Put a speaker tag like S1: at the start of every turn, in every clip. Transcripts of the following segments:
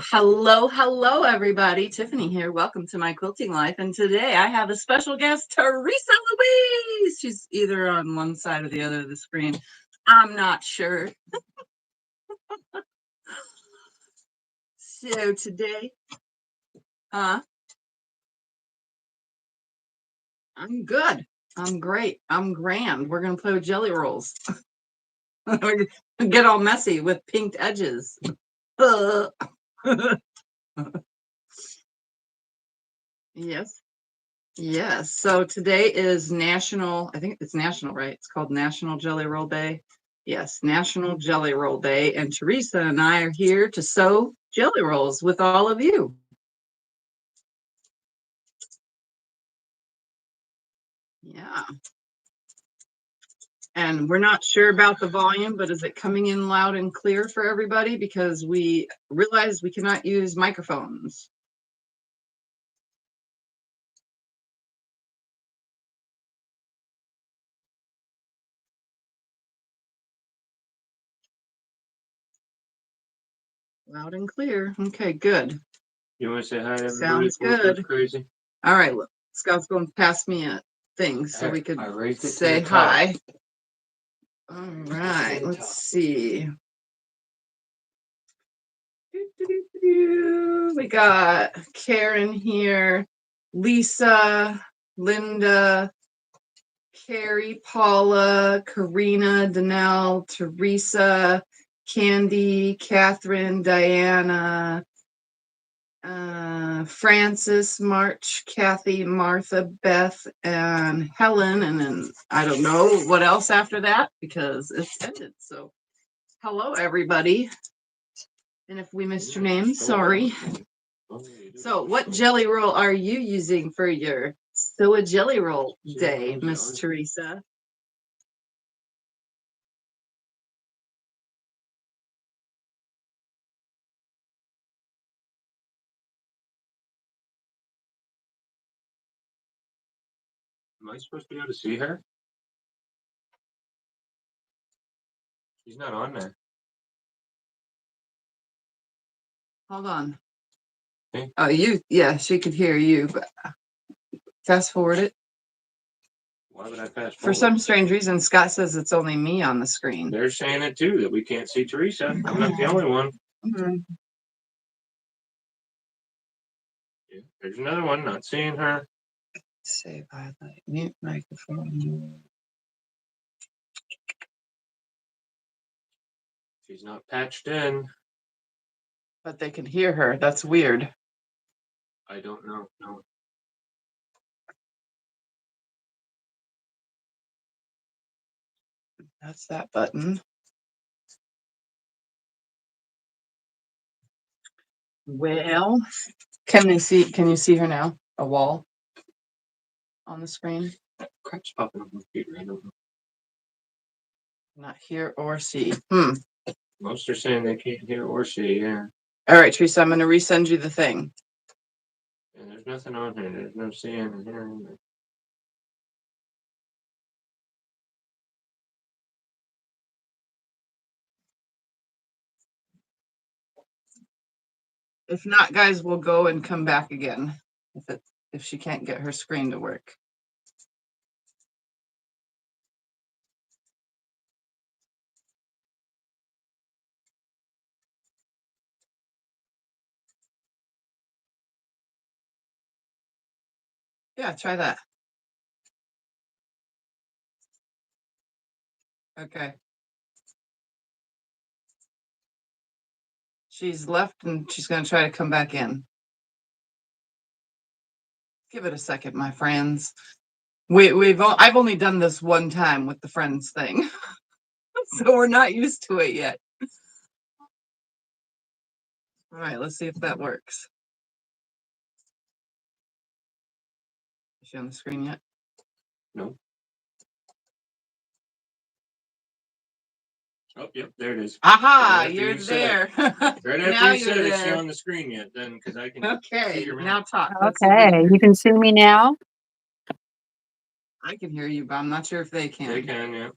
S1: Hello, everybody. Tiffany here. Welcome to my quilting life. And today I have a special guest, Teresa Louise. She's either on one side or the other of the screen. I'm not sure. So today, I'm good. I'm great. I'm grand. We're going to play with jelly rolls. We're gonna get all messy with pinked edges. Yes. Yes. So today is National, I think it's national, right? It's called National Jelly Roll Day. Yes, National Jelly Roll Day. And Teresa and I are here to sew jelly rolls with all of you. Yeah. And we're not sure about the volume, but is it coming in loud and clear for everybody? Because we realized we cannot use microphones. Loud and clear. Okay, good.
S2: You want to say hi to everybody?
S1: Sounds good.
S2: Crazy.
S1: All right, look, Scott's going to pass me a thing so we could say hi. All right, let's see. We got Karen here, Lisa, Linda, Carrie, Paula, Karina, Danelle, Teresa, Candy, Catherine, Diana, Francis, March, Kathy, Martha, Beth, and Helen. And then I don't know what else after that because it's ended. So hello, everybody. And if we missed your name, sorry. So what jelly roll are you using for your Sew a Jelly Roll Day, Miss Teresa?
S2: Am I supposed to be able to see her? She's not on there.
S1: Hold on. Okay. Oh, yeah, she could hear you, but fast forward it.
S2: Why would I fast forward?
S1: For some strange reason, Scott says it's only me on the screen.
S2: They're saying it too, that we can't see Teresa. I'm not the only one. Yeah, there's another one, not seeing her.
S1: Save highlight, mute microphone.
S2: She's not patched in.
S1: But they can hear her. That's weird.
S2: I don't know. No.
S1: That's that button. Well, can you see her now? A wall on the screen?
S2: Crap's popping on my computer. I don't know.
S1: Not hear or see.
S2: Most are saying they can't hear or see, yeah.
S1: All right, Teresa, I'm going to resend you the thing.
S2: And there's nothing on here. There's no seeing and hearing.
S1: If not, guys, we'll go and come back again if she can't get her screen to work. Yeah, try that. Okay. She's left and she's going to try to come back in. Give it a second, my friends. I've only done this one time with the friends thing. So we're not used to it yet. All right, let's see if that works. Is she on the screen yet?
S2: No. Oh, yep, there it is.
S1: Aha, you're there.
S2: Right after you said, is she on the screen yet? Then, because I can see your
S1: now talk.
S3: Okay, you can see me now?
S1: I can hear you, but I'm not sure if they can.
S2: They can, yeah.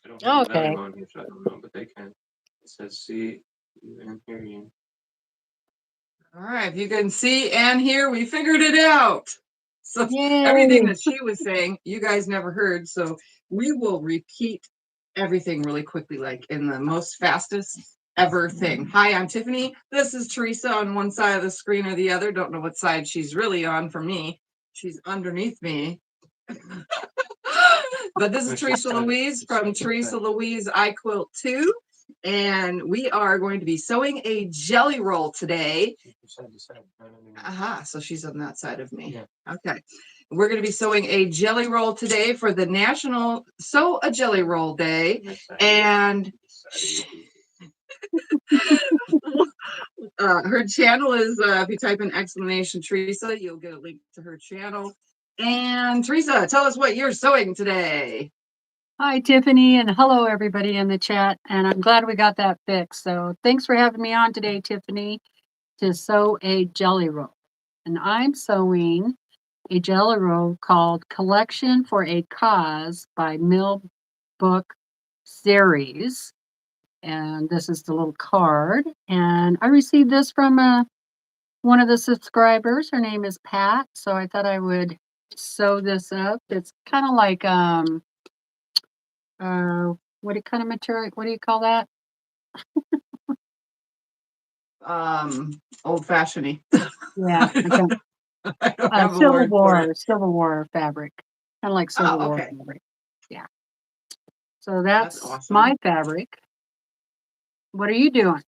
S2: I don't have the volume on here, so I don't know, but they can. It says see you and hear you.
S1: All right, if you can see and hear, we figured it out. So
S3: Yay.
S1: everything that she was saying, you guys never heard. So we will repeat everything really quickly, like in the most fastest ever thing. Hi, I'm Tiffany. This is Teresa on one side of the screen or the other. Don't know what side she's really on for me. She's underneath me. But this is Teresa Louise from Teresa Louise IQuilt2. And we are going to be sewing a jelly roll today. Aha, so she's on that side of me. Yeah. Okay. We're going to be sewing a jelly roll today for the National Sew a Jelly Roll Day. And her channel is, if you type in exclamation Teresa, you'll get a link to her channel. And Teresa, tell us what you're sewing today.
S3: Hi, Tiffany, and hello, everybody in the chat. And I'm glad we got that fixed. So thanks for having me on today, Tiffany, to sew a jelly roll. And I'm sewing a jelly roll called Collection for a Cause by Mill Book Series. And this is the little card. And I received this from one of the subscribers. Her name is Pat. So I thought I would sew this up. It's kind of like what kind of material? What do you call that?
S1: Old-fashioned.
S3: Yeah, Civil War fabric, kind of like Civil War fabric. Yeah. So that's awesome. My fabric. What are you doing?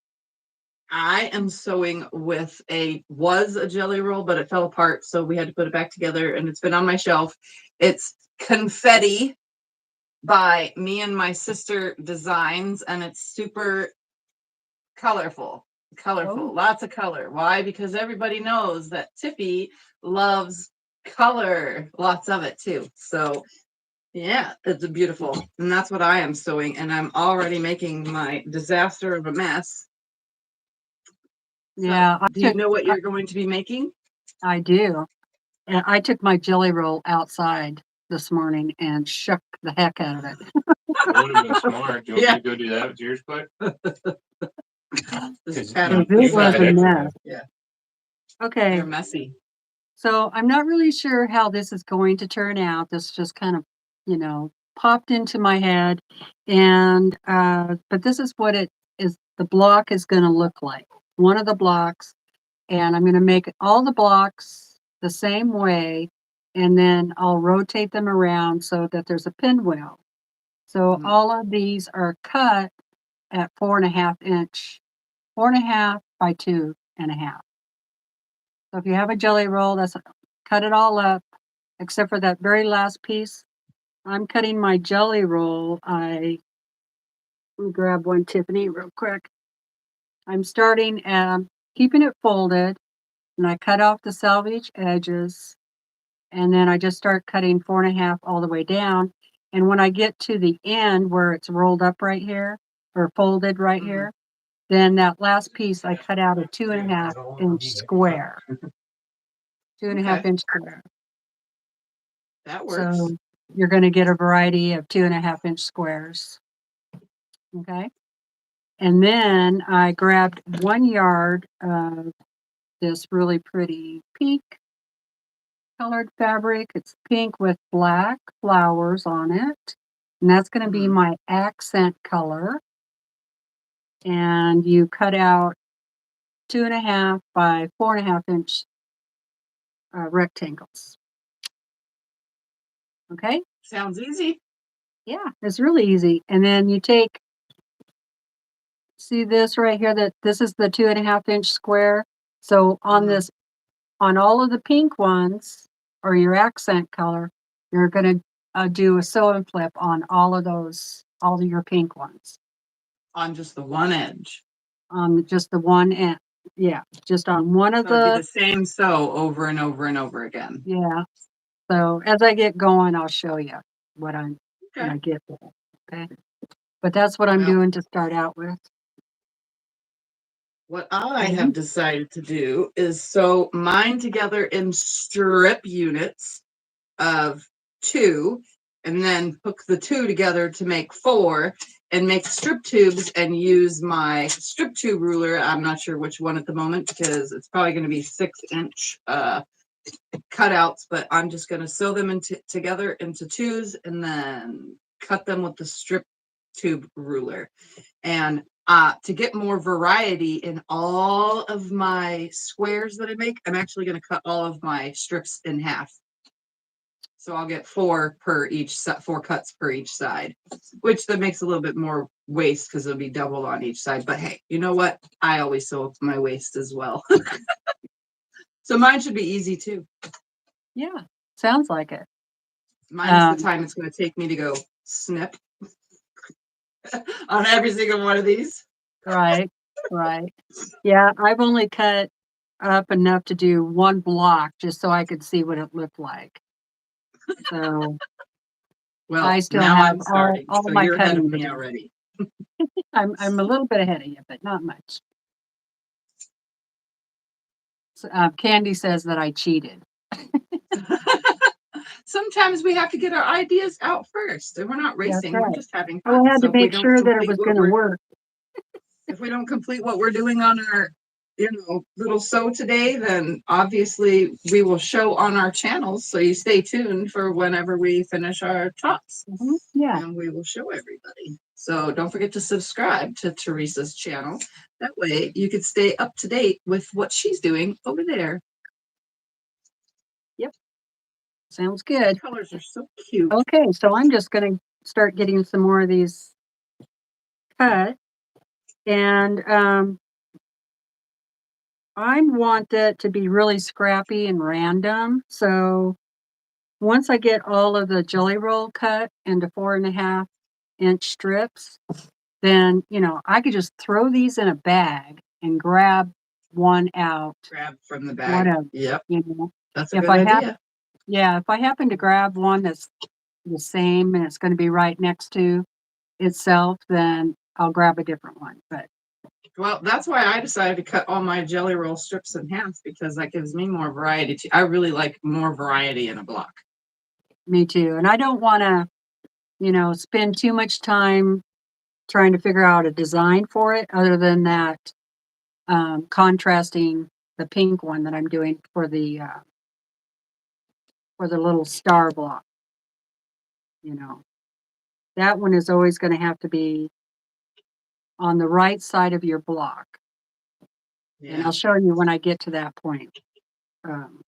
S1: I am sewing with was a jelly roll, but it fell apart, so we had to put it back together, and it's been on my shelf. It's Confetti by me and my sister Designs, and it's super colorful. Lots of color. Why? Because everybody knows that Tiffy loves color, lots of it too. So yeah, it's beautiful, and that's what I am sewing, and I'm already making my disaster of a mess.
S3: Yeah.
S1: So, do you know what you're going to be making?
S3: I do. And I took my jelly roll outside this morning and shook the heck out of it.
S2: That would have been smart. Do you want me to go do that with yours, quick?
S3: It was a mess.
S1: Yeah.
S3: Okay.
S1: They're messy.
S3: So I'm not really sure how this is going to turn out. This just kind of, popped into my head. And but this is what it is. The block is going to look like. One of the blocks. And I'm going to make all the blocks the same way. And then I'll rotate them around so that there's a pinwheel. So all of these are cut at 4.5 inch, 4.5 by 2.5. So if you have a jelly roll, cut it all up, except for that very last piece. I'm cutting my jelly roll. Let me grab one, Tiffany, real quick. I'm starting keeping it folded, and I cut off the salvage edges, and then I just start cutting 4.5 all the way down. And when I get to the end where it's rolled up right here, or folded right here, then that last piece I cut out a 2.5 inch square. 2.5 inch square.
S1: That works.
S3: So you're going to get a variety of 2.5 inch squares. Okay. And then I grabbed 1 yard of this really pretty pink colored fabric. It's pink with black flowers on it. And that's going to be my accent color. And you cut out 2.5 by 4.5 inch rectangles. Okay.
S1: Sounds easy.
S3: Yeah, it's really easy. And then you see this right here, that this is the 2.5 inch square. So on on all of the pink ones, or your accent color, you're going to do a sew and flip on all of your pink ones.
S1: On just the one edge.
S3: On just the one end. Yeah, just on one of
S1: the. It'd be the same sew over and over and over again.
S3: Yeah. So as I get going, I'll show you what I get with it. Okay. But that's what I'm doing to start out with.
S1: What I have decided to do is sew mine together in strip units of 2, and then hook the 2 together to make 4, and make strip tubes and use my strip tube ruler. I'm not sure which one at the moment because it's probably going to be 6-inch cutouts, but I'm just going to sew them together into twos and then cut them with the strip tube ruler. And to get more variety in all of my squares that I make, I'm actually going to cut all of my strips in half. So I'll get 4 per each set, 4 cuts per each side, which that makes a little bit more waste because it'll be double on each side. But hey, you know what? I always sew up my waist as well. So mine should be easy too.
S3: Yeah, sounds like it.
S1: Minus the time it's going to take me to go snip on every single one of these.
S3: Right, right. Yeah, I've only cut up enough to do 1 block just so I could see what it looked like. So
S1: Well,
S3: I still
S1: now
S3: have
S1: I'm starting.
S3: all
S1: So
S3: my
S1: you're ahead of
S3: cutting to
S1: me
S3: do.
S1: already.
S3: I'm a little bit ahead of you, but not much. So, Candy says that I cheated.
S1: Sometimes we have to get our ideas out first, and we're not racing.
S3: right.
S1: We're just having
S3: I
S1: fun.
S3: had
S1: So
S3: to
S1: if we
S3: make
S1: don't
S3: sure that it
S1: complete
S3: was
S1: what
S3: going to
S1: we're
S3: work.
S1: if we don't complete what we're doing on our little sew today, then obviously we will show on our channels. So you stay tuned for whenever we finish our tops.
S3: Yeah.
S1: And we will show everybody. So don't forget to subscribe to Teresa's channel. That way you can stay up to date with what she's doing over there.
S3: Yep. Sounds good.
S1: The colors are so cute.
S3: Okay, so I'm just going to start getting some more of these cut. And I want that to be really scrappy and random. So once I get all of the jelly roll cut into 4.5-inch strips, then, I could just throw these in a bag and grab one out.
S1: Grab from the bag.
S3: Whatever.
S1: Yep. That's a
S3: if
S1: good
S3: I
S1: idea.
S3: if I happen to grab one that's the same and it's going to be right next to itself, then I'll grab a different one. But
S1: Well, that's why I decided to cut all my jelly roll strips in half, because that gives me more variety too. I really like more variety in a block.
S3: me too. And I don't want to, spend too much time trying to figure out a design for it other than that contrasting the pink one that I'm doing for the little star block. That one is always going to have to be on the right side of your block. And I'll show you when I get to that point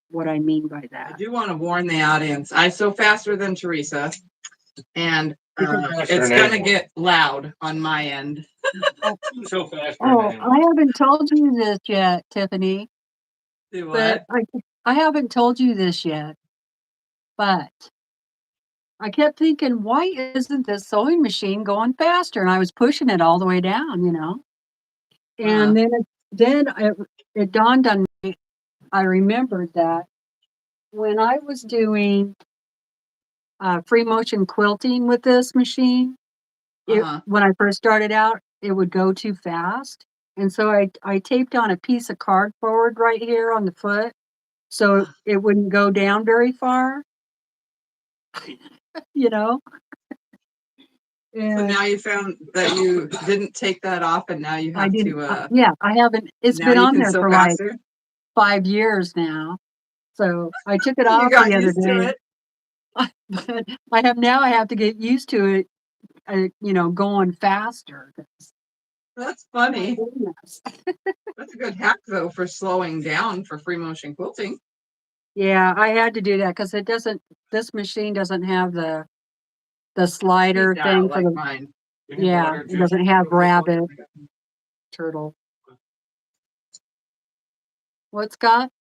S3: what I mean by that.
S1: I do want to warn the audience. I sew faster than Teresa, and it's going to get loud on my end.
S2: So fast.
S3: Oh, I haven't told you this yet, Tiffany.
S1: Do what?
S3: But I haven't told you this yet, but I kept thinking, why isn't this sewing machine going faster? And I was pushing it all the way down, And then it dawned on me. I remembered that when I was doing free motion quilting with this machine, when I first started out, it would go too fast. And so I taped on a piece of cardboard right here on the foot so it wouldn't go down very far,
S1: So now you found that you didn't take that off, and now you have to.
S3: Yeah, I haven't. It's been on there for
S1: faster.
S3: like 5 years now. So I took it off
S1: You got
S3: the other
S1: used to
S3: day.
S1: it.
S3: But I have to get used to it, going faster.
S1: That's funny. That's a good hack though for slowing down for free motion quilting.
S3: Yeah, I had to do that because this machine doesn't have the slider thing for
S1: like mine.
S3: Yeah, it doesn't have rabbit, turtle. What, Scott?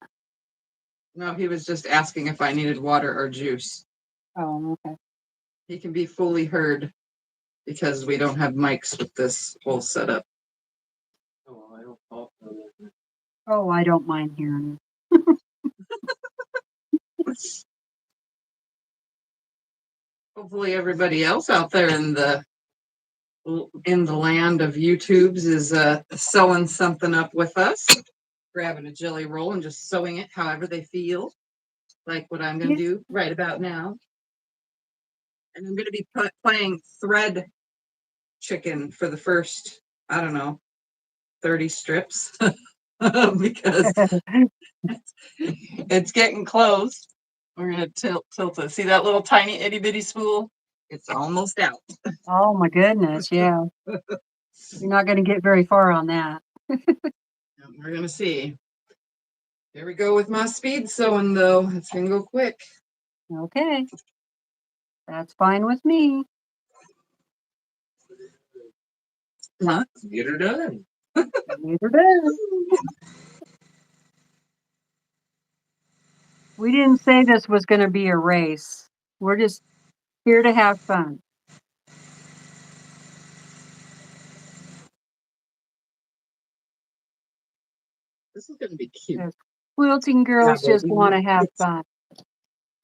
S1: No, he was just asking if I needed water or juice.
S3: Oh, okay.
S1: He can be fully heard because we don't have mics with this whole setup.
S3: Oh, I don't mind hearing
S1: Hopefully everybody else out there in the land of YouTubes is sewing something up with us, grabbing a jelly roll and just sewing it however they feel, like what I'm going to do right about now. And I'm going to be playing thread chicken for the first, I don't know, 30 strips because it's getting close. We're gonna tilt it. See that little tiny itty bitty spool? It's almost out.
S3: Oh my goodness, yeah. You're not gonna get very far on that.
S1: We're gonna see. Here we go with my speed sewing though. It's gonna go quick.
S3: Okay. That's fine with me.
S1: Huh?
S2: Get her done.
S3: Neither does. We didn't say this was gonna be a race. We're just here to have fun.
S1: This is gonna be cute.
S3: Yes. Quilting girls
S1: Yeah,
S3: just
S1: baby,
S3: want to have
S1: it's
S3: fun.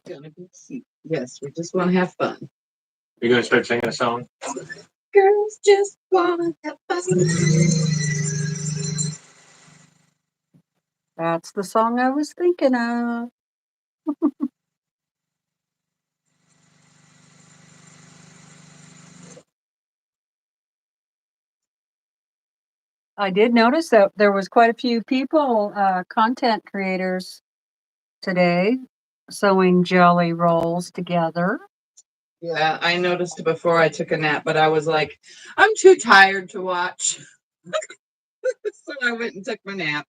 S1: gonna be cute. Yes, we just want to have fun.
S2: You're gonna start singing a song?
S1: Girls just want to have fun.
S3: That's the song I was thinking of. I did notice that there was quite a few people, content creators today, sewing jelly rolls together.
S1: Yeah, I noticed it before I took a nap, but I was like, I'm too tired to watch. So I went and took my nap.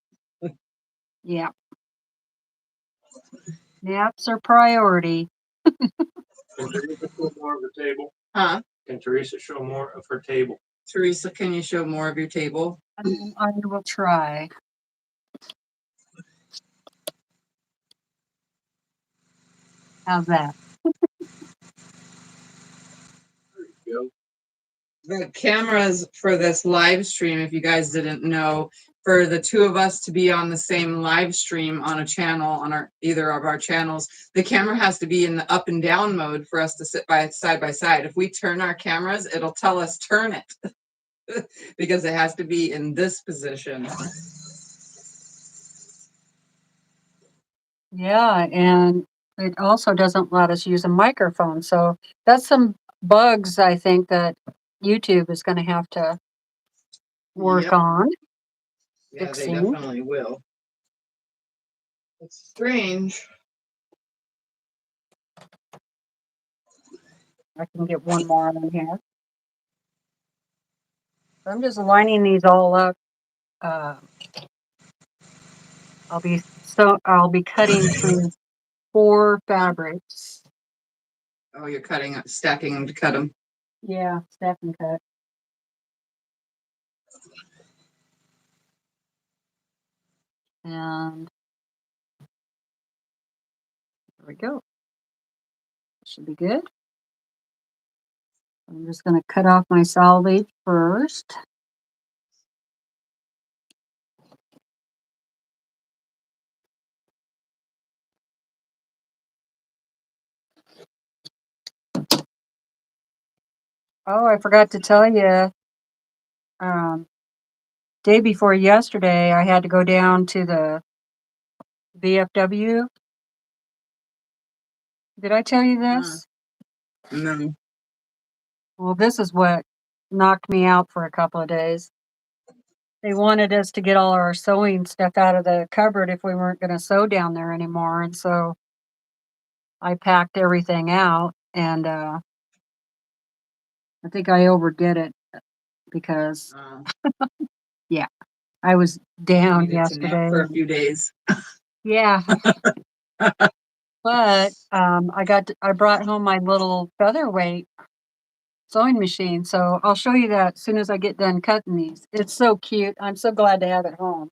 S3: Yeah. Naps are priority.
S2: Can Teresa show more of her table?
S1: Huh?
S2: Can Teresa show more of her table?
S1: Teresa, can you show more of your table?
S3: I will try. How's that?
S2: There you
S1: The cameras for this live stream, if you guys didn't know, for the two of us to be on the same live stream on a channel, on our either of our channels, the camera has to be in the up and down mode for us to sit by side. If we turn our cameras, it'll tell us turn it because it has to be in this position.
S3: Yeah, and it also doesn't let us use a microphone. So that's some bugs I think that YouTube is going to have to work
S1: Yep.
S3: on.
S1: Yeah, they
S3: Fixing.
S1: definitely will. It's strange.
S3: I can get one more on here. I'm just lining these all up. I'll be cutting through 4 fabrics.
S1: Oh, you're cutting, stacking them to cut them.
S3: Yeah, stack and cut. And there we go. Should be good. I'm just going to cut off my selvage first. Oh, I forgot to tell you, day before yesterday, I had to go down to the VFW. Did I tell you this?
S1: No.
S3: Well, this is what knocked me out for a couple of days. They wanted us to get all our sewing stuff out of the cupboard if we weren't going to sew down there anymore. And so I packed everything out, and I think I overdid it because, yeah, I was down
S1: Needed to nap
S3: yesterday.
S1: for a few days.
S3: Yeah. But I brought home my little featherweight sewing machine. So I'll show you that as soon as I get done cutting these. It's so cute. I'm so glad to have it home.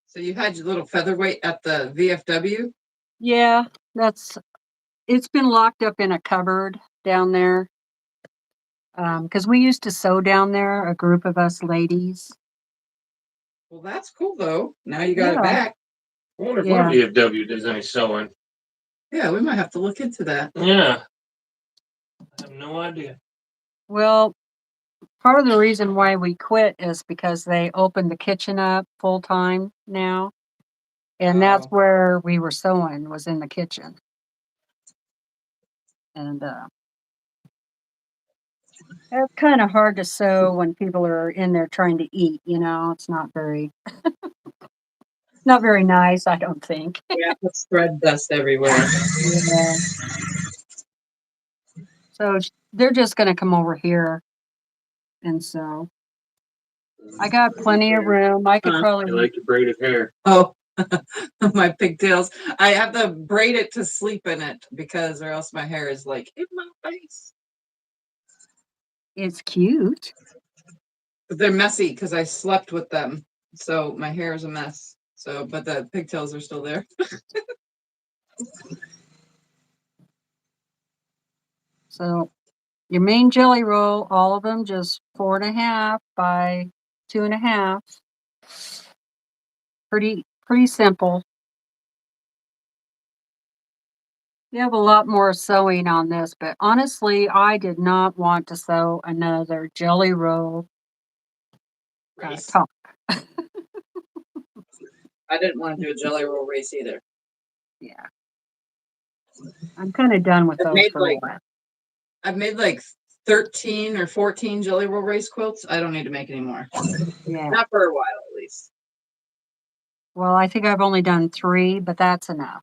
S1: So you had your little featherweight at the VFW?
S3: Yeah, it's been locked up in a cupboard down there. Because we used to sew down there, a group of us ladies.
S1: Well, that's cool though. Now you got
S3: Yeah.
S1: it back.
S2: I wonder if
S3: Yeah.
S2: one VFW does any sewing.
S1: Yeah, we might have to look into that.
S2: Yeah. I have no idea.
S3: Well, part of the reason why we quit is because they opened the kitchen up full time now. And that's
S1: Oh.
S3: where we were sewing, was in the kitchen. And It's kind of hard to sew when people are in there trying to eat, it's not very nice, I don't think.
S1: Yeah, it's thread dust everywhere.
S3: Yeah. So they're just going to come over here and sew. I got plenty of room. I could
S1: Huh?
S2: I
S3: probably,
S2: like your braided hair.
S1: Oh, my pigtails. I have to braid it to sleep in it because or else my hair is like in my face.
S3: it's cute.
S1: But they're messy because I slept with them. So my hair is a mess. So, but the pigtails are still there.
S3: So your main jelly roll, all of them just 4.5 by 2.5. Pretty simple. You have a lot more sewing on this, but honestly, I did not want to sew another jelly roll
S1: Race.
S3: top.
S1: I didn't want to do a jelly roll race either.
S3: Yeah. I'm kind of done with
S1: I've
S3: those
S1: made
S3: for a while.
S1: I've made like 13 or 14 jelly roll race quilts. I don't need to make any more.
S3: Yeah.
S1: Not for a while, at least.
S3: Well, I think I've only done 3, but that's enough.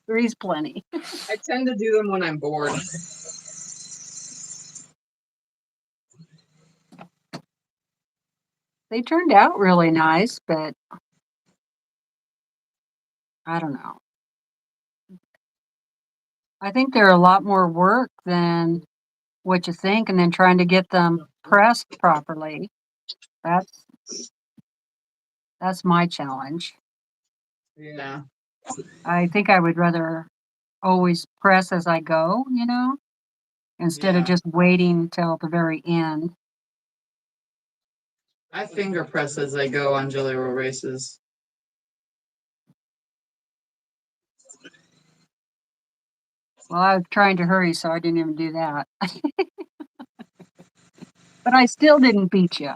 S3: 3's plenty.
S1: I tend to do them when I'm bored.
S3: They turned out really nice, but I don't know. I think they're a lot more work than what you think, and then trying to get them pressed properly. That's my challenge.
S1: Yeah.
S3: I think I would rather always press as I go, instead of
S1: Yeah.
S3: just waiting till the very end.
S1: I finger press as I go on jelly roll races.
S3: Well, I was trying to hurry, so I didn't even do that. But I still didn't beat you.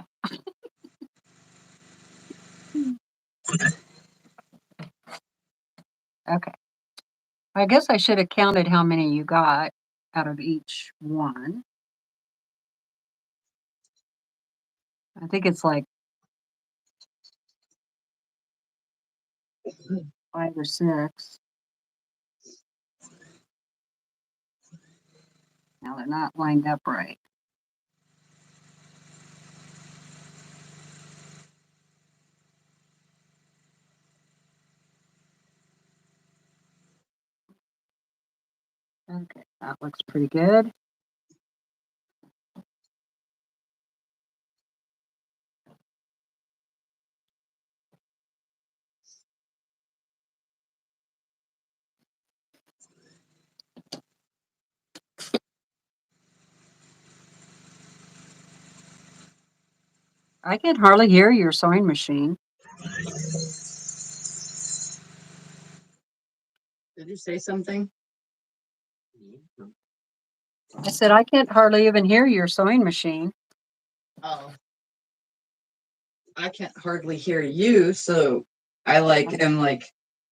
S3: Okay. I guess I should have counted how many you got out of each one. I think it's like 5 or 6. Now they're not lined up right. Okay, that looks pretty good. I can hardly hear your sewing machine.
S1: Did you say something?
S3: I said I can't hardly even hear your sewing machine.
S1: Oh. I can't hardly hear you, so I am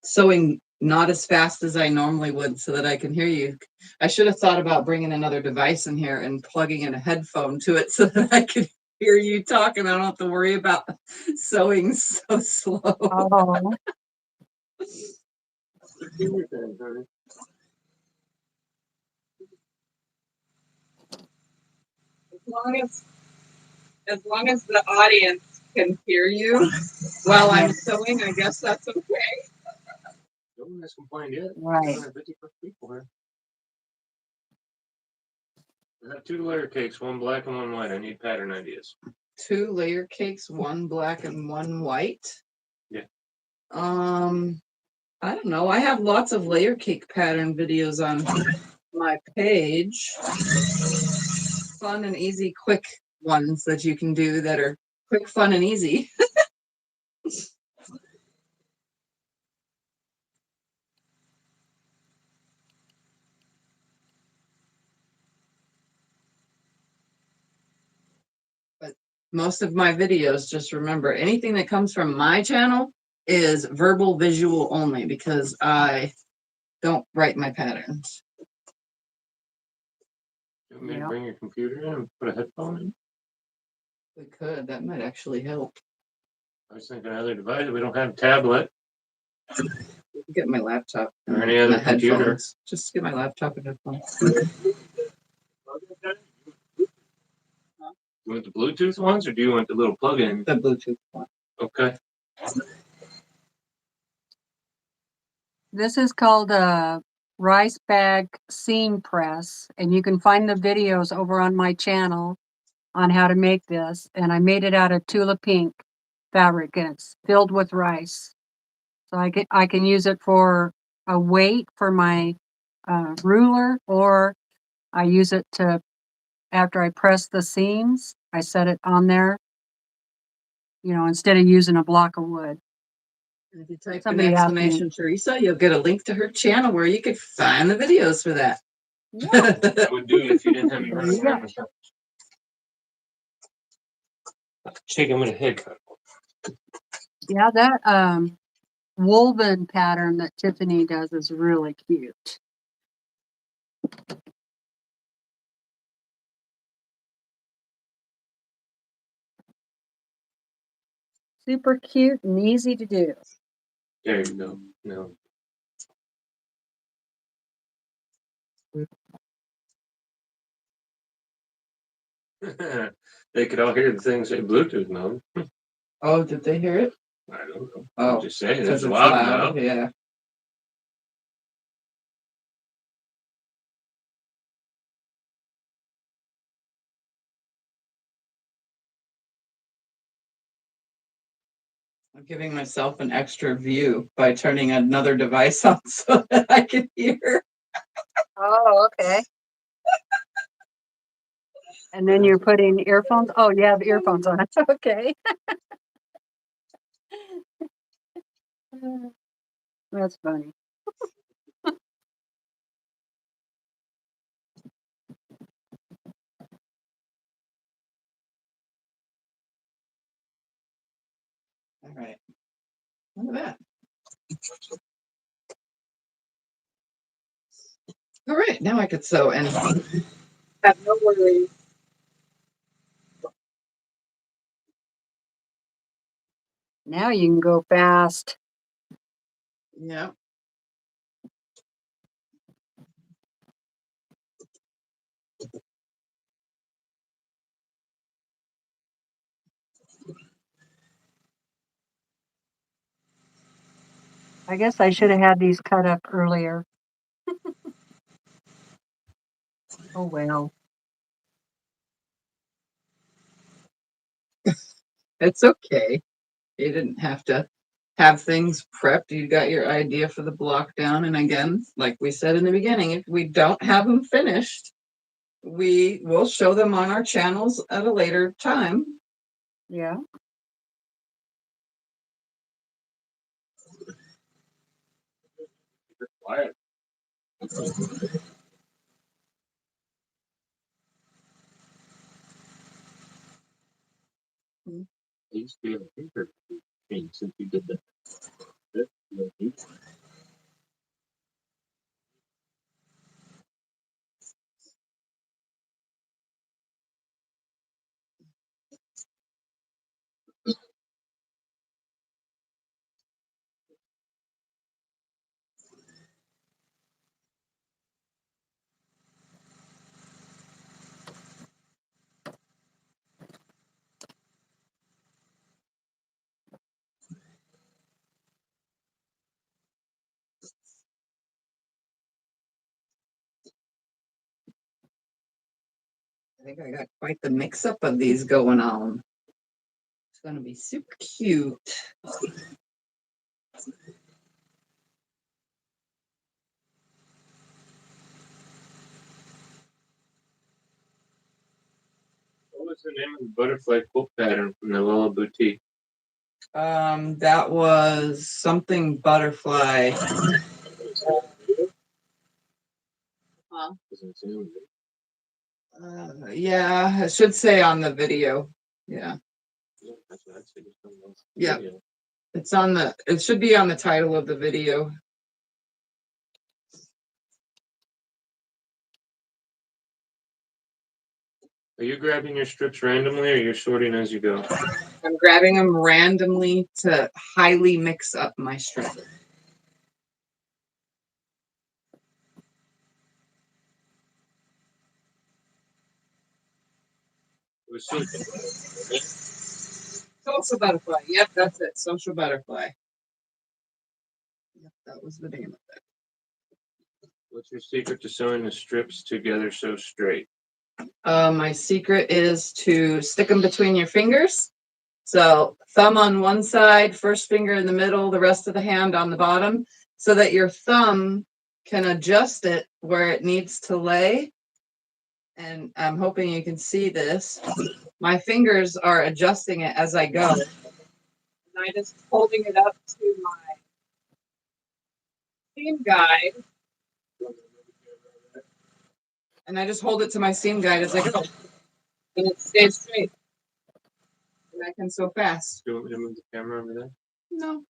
S1: sewing not as fast as I normally would so that I can hear you. I should have thought about bringing another device in here and plugging in a headphone to it so that I could hear you talk and I don't have to worry about sewing so slow.
S3: Oh,
S1: As long as the audience can hear you while I'm sewing, I guess that's okay.
S2: No one has complained yet.
S3: right.
S2: 250 people here. I have 2 layer cakes, 1 black and 1 white. I need pattern ideas.
S1: 2 layer cakes, 1 black and 1 white.
S2: Yeah.
S1: I don't know. I have lots of layer cake pattern videos on my page. Fun and easy, quick ones that you can do that are quick, fun, and easy. But most of my videos, just remember, anything that comes from my channel is verbal visual only because I don't write my patterns.
S2: You want me to
S3: Yep.
S2: bring your computer in and put a headphone in?
S1: We could, that might actually help.
S2: I was thinking other device. We don't have a tablet
S1: Get my laptop.
S2: or
S1: and
S2: any other
S1: my
S2: computer.
S1: headphones. Just get my laptop and headphones.
S2: You want the Bluetooth ones or do you want the little plug-in?
S1: The Bluetooth one.
S2: Okay.
S3: This is called a rice bag seam press, and you can find the videos over on my channel on how to make this. And I made it out of Tula Pink fabric, and it's filled with rice. So I can use it for a weight for my ruler, or I use it to, after I press the seams, I set it on there, you know, instead of using a block of wood.
S1: And if you type
S3: Somebody
S1: an
S3: asked me.
S1: exclamation Teresa, you'll get a link to her channel where you could find the videos for that.
S3: Yeah.
S2: I would do it if you didn't have me running
S3: Yeah.
S2: around myself. Chicken with a head cut.
S3: Yeah, that woven pattern that Tiffany does is really cute. Super cute and easy to do.
S2: There you go. No. They could all hear the thing say Bluetooth mode.
S1: Oh, did they hear it?
S2: I don't know.
S1: Oh,
S2: I'm just saying
S1: because
S2: it's loud now.
S1: Yeah. I'm giving myself an extra view by turning another device on so that I can hear.
S3: Oh, okay. And then you're putting earphones. Oh, you have earphones on. Okay. That's funny.
S1: All right. Look at that. All right, now I could sew and have no worries.
S3: Now you can go fast.
S1: Yeah.
S3: I guess I should have had these cut up earlier. Oh, well.
S1: It's okay. You didn't have to have things prepped. You got your idea for the block down. And again, like we said in the beginning, if we don't have them finished, we will show them on our channels at a later time.
S3: Yeah.
S2: Quiet. It used to be a paper thing since you did that.
S1: I think I got quite the mix up of these going on. It's going to be super cute.
S2: What was the name of the butterfly quilt pattern from the Lola Boutique?
S1: That was something butterfly. Yeah, it should say on the video. Yeah. Yeah. It's on the, it should be on the title of the video.
S2: Are you grabbing your strips randomly or you're sorting as you go?
S1: I'm grabbing them randomly to highly mix up my strip.
S2: It was social.
S1: Social butterfly. Yep, that's it. Social butterfly. Yep, that was the name of it.
S2: What's your secret to sewing the strips together so straight?
S1: My secret is to stick them between your fingers. So thumb on one side, first finger in the middle, the rest of the hand on the bottom, so that your thumb can adjust it where it needs to lay. And I'm hoping you can see this. My fingers are adjusting it as I go. And I just holding it up to my seam guide. And I just hold it to my seam guide as I go. And it stays straight. And I can sew fast.
S2: Do you want me to move the camera over there?
S1: No.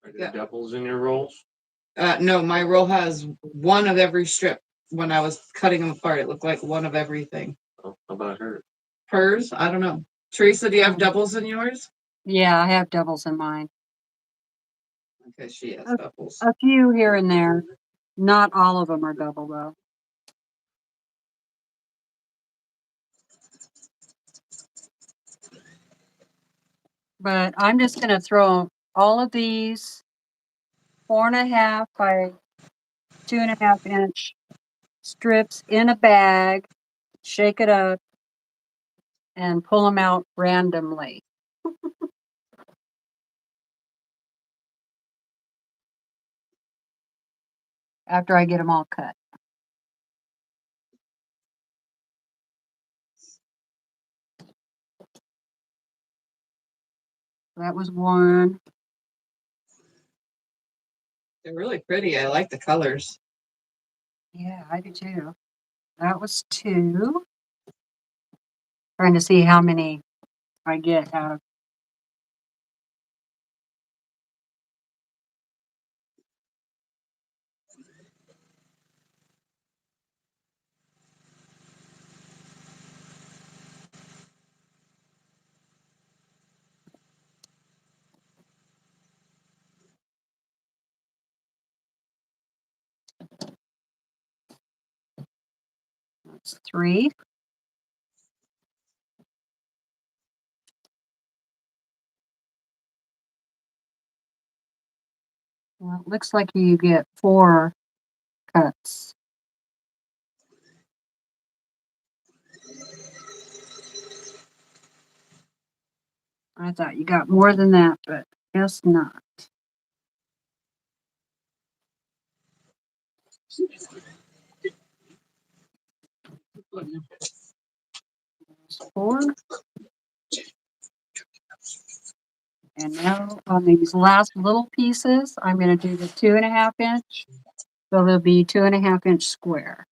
S2: Are there
S1: Yeah.
S2: doubles in your rolls?
S1: No, my roll has one of every strip. When I was cutting them apart, it looked like one of everything.
S2: Oh, how about her?
S1: Hers? I don't know. Teresa, do you have doubles in yours?
S3: Yeah, I have doubles in mine.
S1: Okay, she has doubles.
S3: A few here and there. Not all of them are double though. But I'm just going to throw all of these 4.5 by 2.5 inch strips in a bag, shake it up, and pull them out randomly. After I get them all cut. That was one.
S1: They're really pretty. I like the colors.
S3: Yeah, I do too. That was 2. Trying to see how many I get out of. That's 3. Well, it looks like you get 4 cuts. I thought you got more than that, but guess not. There's 4. And now on these last little pieces, I'm going to do the 2.5 inch. So there'll be 2.5 inch square.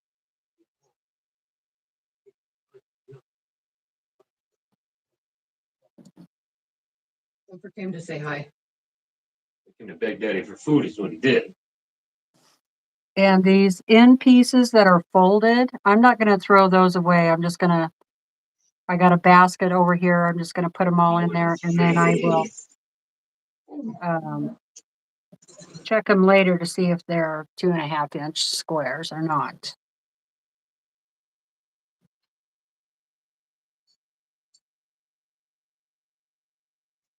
S1: Clifford came to say hi.
S2: He came to beg Daddy for food is what he did.
S3: And these end pieces that are folded, I'm not going to throw those away. I'm just going to, I got a basket over here. I'm just going to put them all in there, and then I will check them later to see if they're 2.5 inch squares or not.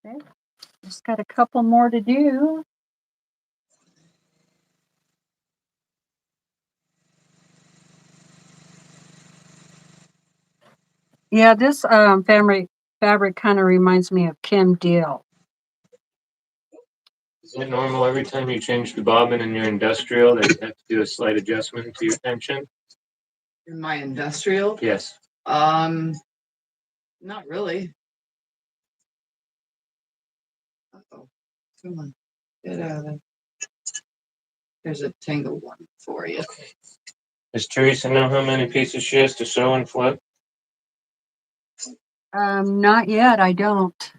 S3: Okay, just got a couple more to do. Yeah, this fabric kind of reminds me of Kim Deal.
S2: Is it normal every time you change the bobbin in your industrial that you have to do a slight adjustment to your tension?
S1: In my industrial?
S2: Yes.
S1: Not really. Uh-oh. Come on. Get out of there. There's a tangled one for you.
S2: Does Teresa know how many pieces she has to sew and flip?
S3: Not yet, I don't.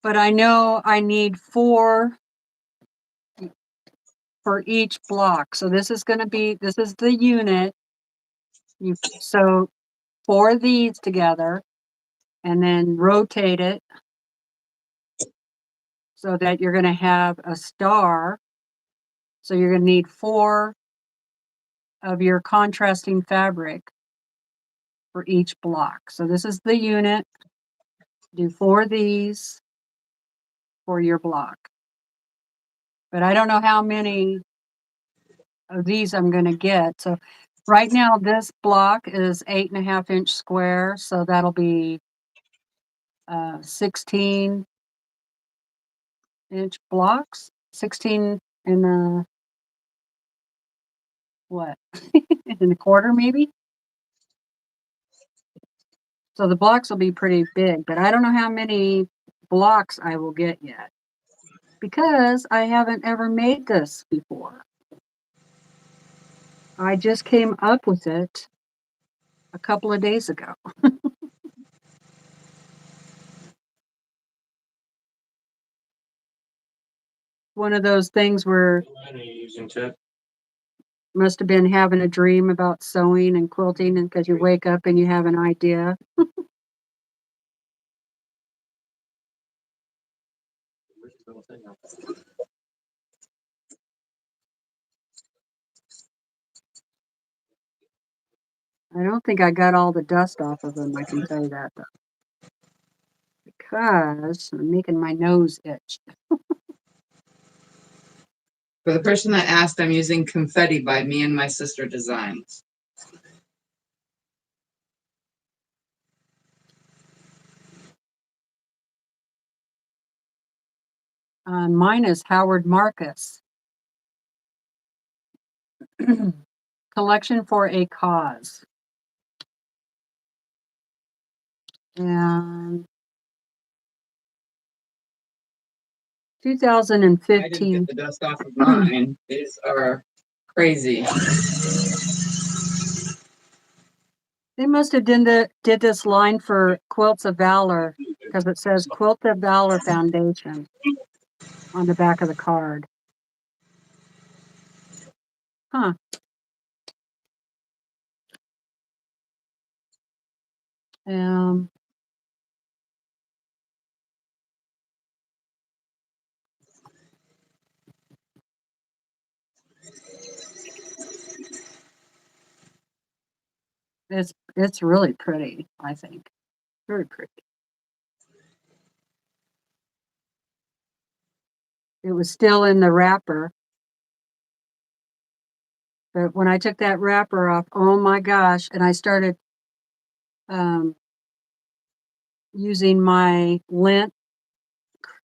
S3: But I know I need 4 for each block. So this is the unit. You sew 4 of these together and then rotate it so that you're going to have a star. So you're going to need 4 of your contrasting fabric for each block. So this is the unit. Do 4 of these for your block. But I don't know how many of these I'm going to get. So right now this block is 8.5-inch square. So that'll be 16-inch blocks. 16 and what? In a quarter maybe? So the blocks will be pretty big, but I don't know how many blocks I will get yet because I haven't ever made this before. I just came up with it a couple of days ago. One of those things where
S2: What are you using, Tip?
S3: must have been having a dream about sewing and quilting, and because you wake up and you have an idea. I don't think I got all the dust off of them, I can tell you that though. Because I'm making my nose itch.
S1: For the person that asked, I'm using Confetti by Me and My Sister Designs.
S3: Mine is Howard Marcus. Collection for a Cause. And
S1: I didn't
S3: 2015.
S1: get the dust off of mine. These are crazy.
S3: They must have did this line for Quilts of Valor because it says Quilt of Valor Foundation on the back of the card. Huh. It's really pretty, I think. Very pretty. It was still in the wrapper. But when I took that wrapper off, oh my gosh, and I started using my lint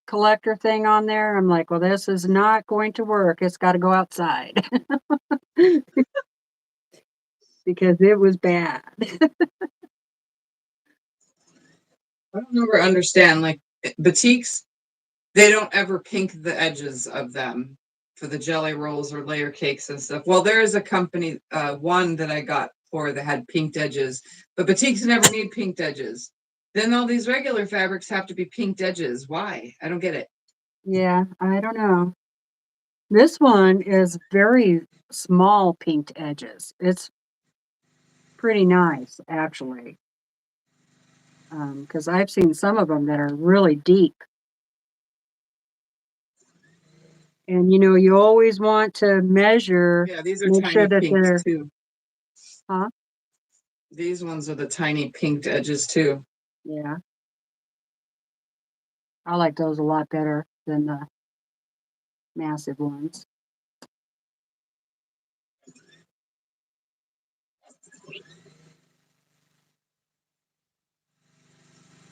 S3: collector thing on there, I'm like, well, this is not going to work. It's got to go outside. Because it was bad.
S1: I don't ever understand, like boutiques, they don't ever pink the edges of them for the jelly rolls or layer cakes and stuff. Well, there is a company, one that I got for that had pinked edges, but boutiques never need pinked edges. Then all these regular fabrics have to be pinked edges. Why? I don't get it.
S3: Yeah, I don't know. This one is very small pinked edges. It's pretty nice, actually. Because I've seen some of them that are really deep. And you always want to measure,
S1: Yeah, these are
S3: make
S1: tiny
S3: sure that
S1: pinks
S3: they're,
S1: too.
S3: huh?
S1: These ones are the tiny pinked edges too.
S3: Yeah. I like those a lot better than the massive ones.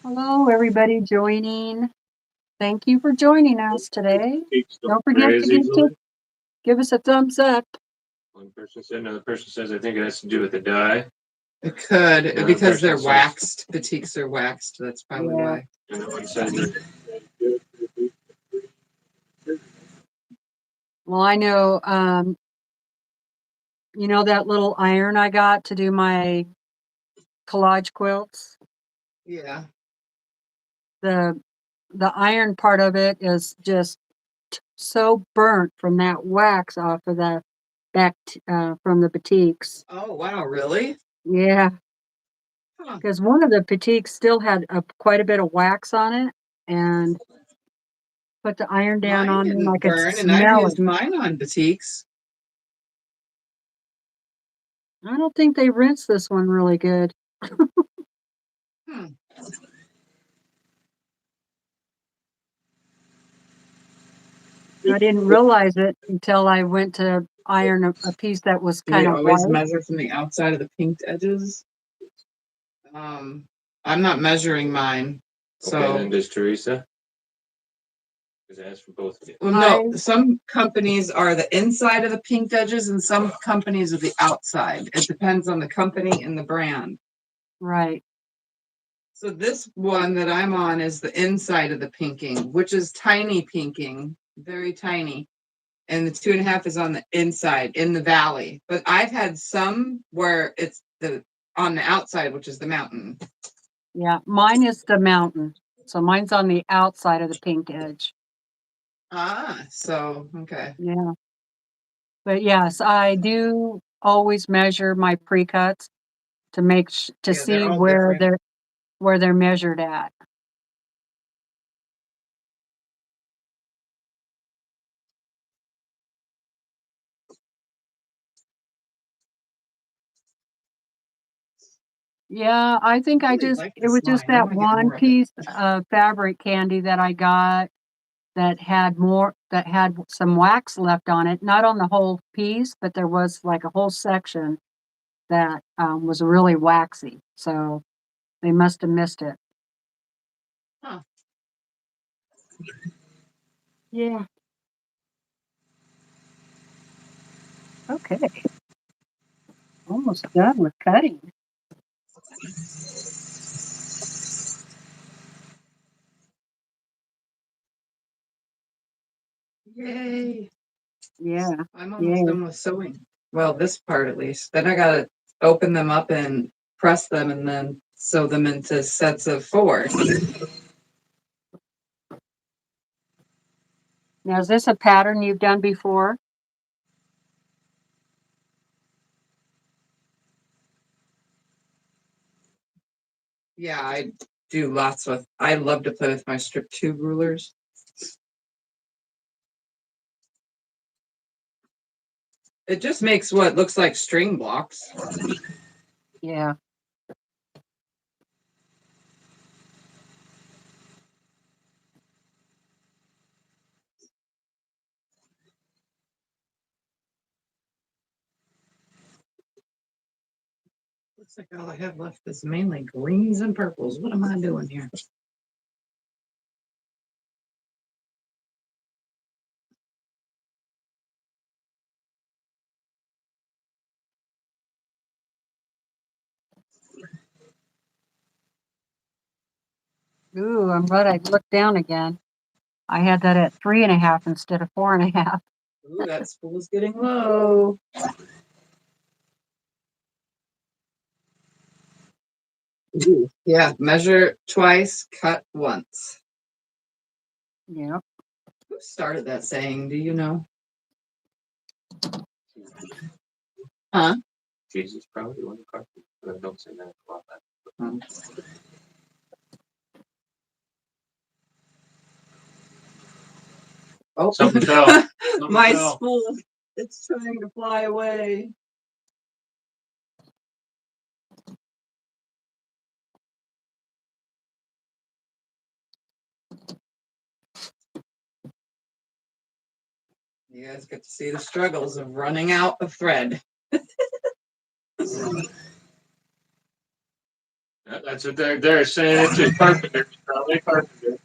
S3: Hello, everybody joining. Thank you for joining us today. Don't forget to give us a thumbs up.
S2: One person said, another person says, I think it has to do with the dye.
S1: It could,
S2: Another
S1: because they're
S2: person says-
S1: waxed. Boutiques are waxed. That's probably
S3: Yeah.
S1: why.
S2: Another one says that
S3: Well, I know you know that little iron I got to do my collage quilts?
S1: Yeah.
S3: The iron part of it is just so burnt from that wax off of the back from the batiks.
S1: Oh, wow, really?
S3: Yeah,
S1: Huh.
S3: because one of the batiks still had quite a bit of wax on it, and put the iron down
S1: Mine
S3: on it, and I
S1: didn't
S3: could
S1: burn, and I've
S3: smell
S1: used
S3: it.
S1: mine on batiks.
S3: I don't think they rinsed this one really good.
S1: Hmm.
S3: I didn't realize it until I went to iron a piece that was
S1: Do they
S3: kind of
S1: always
S3: white.
S1: measure from the outside of the pinked edges? I'm not measuring mine.
S2: Okay, then
S1: So,
S2: does Teresa? Because it asks for both of you.
S1: well, no, some companies are the inside of the pinked edges and some companies are the outside. It depends on the company and the brand.
S3: Right.
S1: So this one that I'm on is the inside of the pinking, which is tiny pinking, very tiny. And the 2.5 is on the inside in the valley. But I've had some where it's on the outside, which is the mountain.
S3: Yeah, mine is the mountain. So mine's on the outside of the pink edge.
S1: Ah, so okay.
S3: Yeah. But yes, I do always measure my pre-cuts to make to
S1: Yeah, they're
S3: see
S1: all
S3: where
S1: different.
S3: they're measured at. Yeah, I think
S1: I really like
S3: it
S1: this
S3: was just
S1: line. I
S3: that
S1: want to get
S3: one
S1: more of it.
S3: piece of fabric candy that I got that had some wax left on it, not on the whole piece, but there was like a whole section that was really waxy. So they must have missed it.
S1: Huh.
S3: Yeah. Okay. Almost done with cutting.
S1: Yay.
S3: Yeah.
S1: I'm almost
S3: Yay.
S1: done with sewing. Well, this part at least. Then I gotta open them up and press them and then sew them into sets of 4.
S3: Now, is this a pattern you've done before?
S1: Yeah, I do lots with, I love to play with my strip tube rulers. It just makes what looks like string blocks.
S3: Yeah.
S1: Looks like all I have left is mainly greens and purples. What am I doing here?
S3: Ooh, I'm glad I looked down again. I had that at 3.5 instead of 4.5.
S1: Ooh, that spool's getting low. Ooh, yeah, measure twice, cut once.
S3: Yeah.
S1: Who started that saying? Do you know? Huh?
S2: Jesus, probably one carpet. But don't say that about that.
S1: Hmm. Oh,
S2: Something fell. Something
S1: my
S2: fell.
S1: spool. It's trying to fly away. You guys get to see the struggles of running out of thread.
S2: That's what they're saying. It's a carpenter. Probably a carpenter.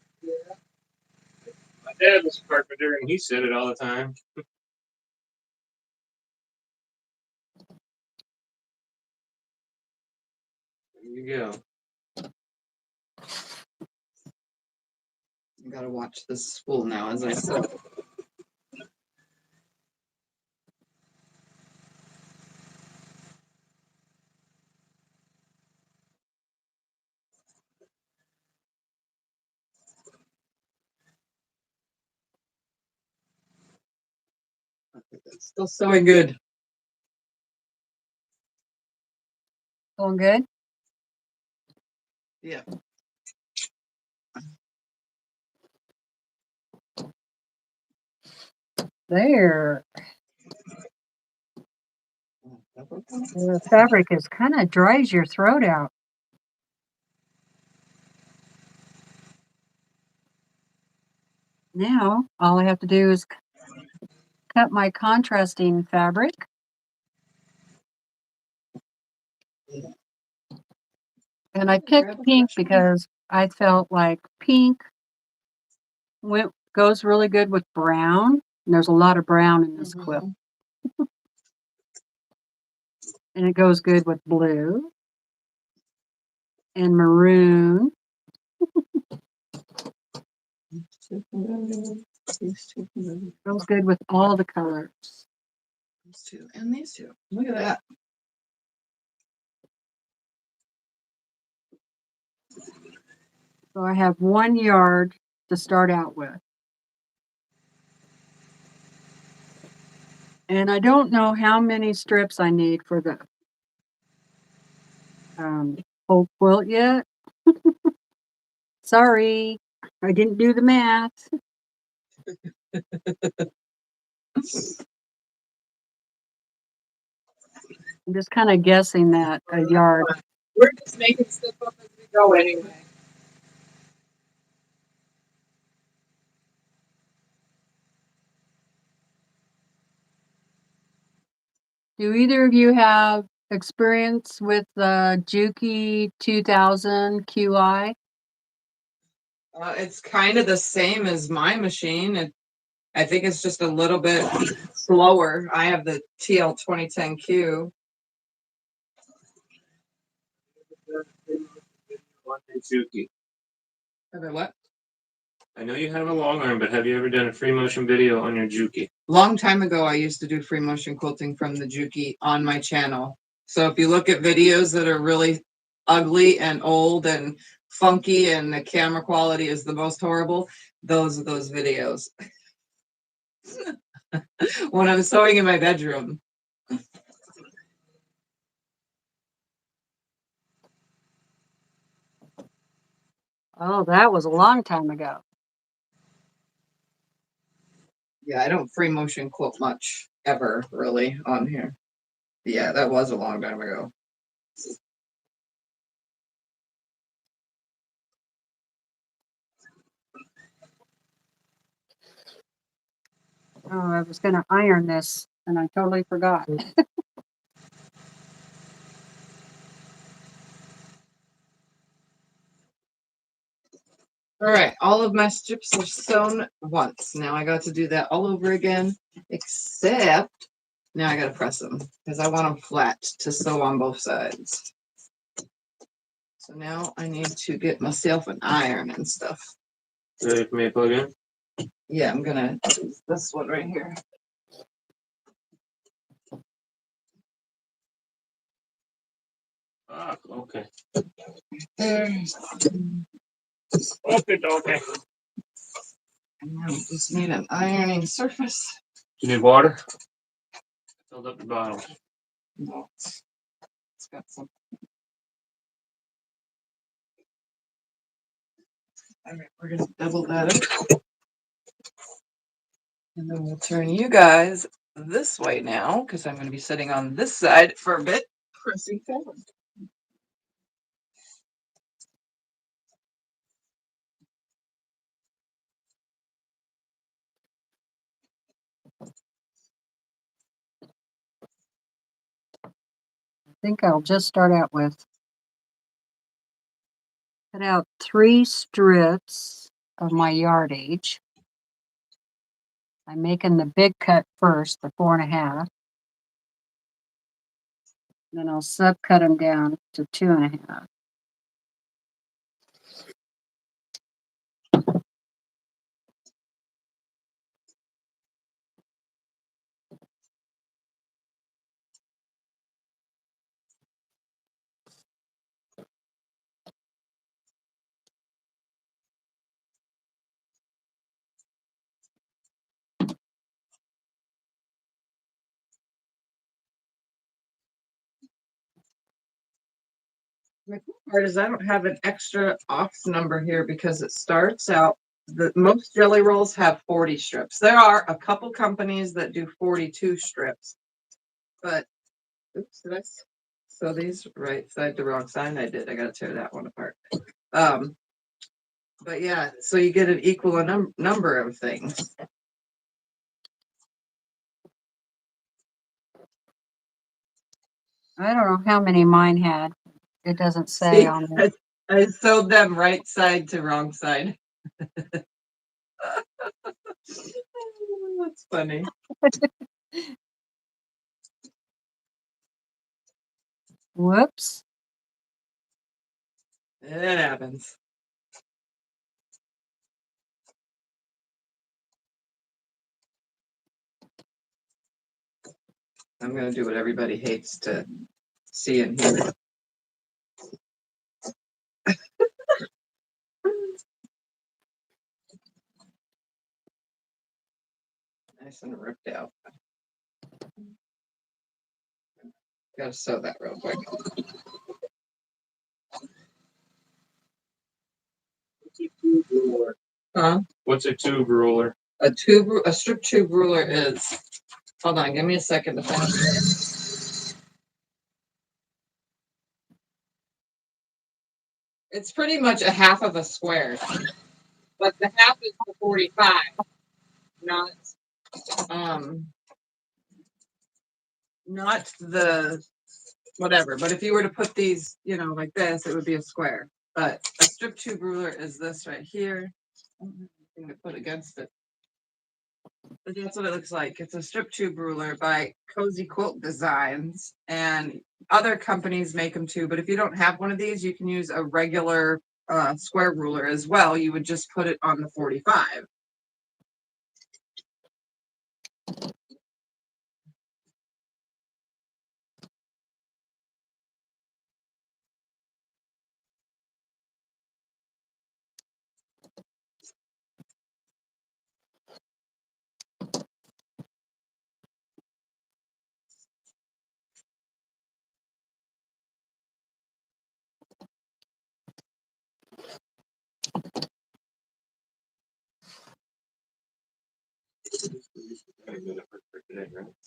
S2: My dad was a carpenter, and he said it all the time. There you go.
S1: I gotta watch this spool now as I sew. Still sewing good.
S3: Going good?
S1: Yeah.
S3: There. The fabric is kind of dries your throat out. Now, all I have to do is cut my contrasting fabric. And I picked pink because I felt like pink goes really good with brown. And there's a lot of brown in this quilt. And it goes good with blue and maroon. Goes good with all the colors.
S1: These two and these two. Look at that.
S3: So I have 1 yard to start out with. And I don't know how many strips I need for the whole quilt yet. Sorry, I didn't do the math. I'm just kind of guessing that a yard.
S1: We're just making stuff up as we go anyway.
S3: Do either of you have experience with the Juki 2000 QI?
S1: It's kind of the same as my machine. I think it's just a little bit slower. I have the TL 2010Q.
S2: Suki.
S1: Okay, what?
S2: I know you have a long arm, but have you ever done a free motion video on your Juki?
S1: Long time ago, I used to do free motion quilting from the Juki on my channel. So if you look at videos that are really ugly and old and funky and the camera quality is the most horrible, those are those videos. When I'm sewing in my bedroom.
S3: Oh, that was a long time ago.
S1: Yeah, I don't free motion quilt much ever really on here. Yeah, that was a long time ago.
S3: Oh, I was going to iron this and I totally forgot.
S1: All right, all of my strips are sewn once. Now I got to do that all over again, except now I got to press them because I want them flat to sew on both sides. So now I need to get myself an iron and stuff.
S2: Ready for me to plug in?
S1: Yeah, I'm gonna use this one right here.
S2: Ah, okay.
S1: There.
S2: Okay.
S1: And now we just need an ironing surface.
S2: You need water? Filled up the bottle.
S1: No, it's got some. All right, we're gonna double that up. And then we'll turn you guys this way now because I'm going to be sitting on this side for a bit. Pressing fabric.
S3: I think I'll just start out with cut out 3 strips of my yardage. I'm making the big cut first, the 4.5. Then I'll subcut them down to 2.5.
S1: The cool part is I don't have an extra ox number here because it starts out, most jelly rolls have 40 strips. There are a couple companies that do 42 strips, but oops, did I sew these right side to wrong side? I did. I got to tear that one apart. But yeah, so you get an equal number of things.
S3: I don't know how many mine had. It doesn't say
S1: See,
S3: on there.
S1: I sewed them right side to wrong side. That's funny.
S3: Whoops.
S1: It happens. I'm going to do what everybody hates to see and hear. Nice and ripped out. Got to sew that real quick. Huh?
S2: What's a tube ruler?
S1: A strip tube ruler is. Hold on, give me a second to finish it. It's pretty much a half of a square, but the half is the 45, not the whatever. But if you were to put these, you know, like this, it would be a square. But a strip tube ruler is this right here. I don't have anything to put against it. But that's what it looks like. It's a strip tube ruler by Cozy Quilt Designs, and other companies make them too. But if you don't have one of these, you can use a regular square ruler as well. You would just put it on the 45.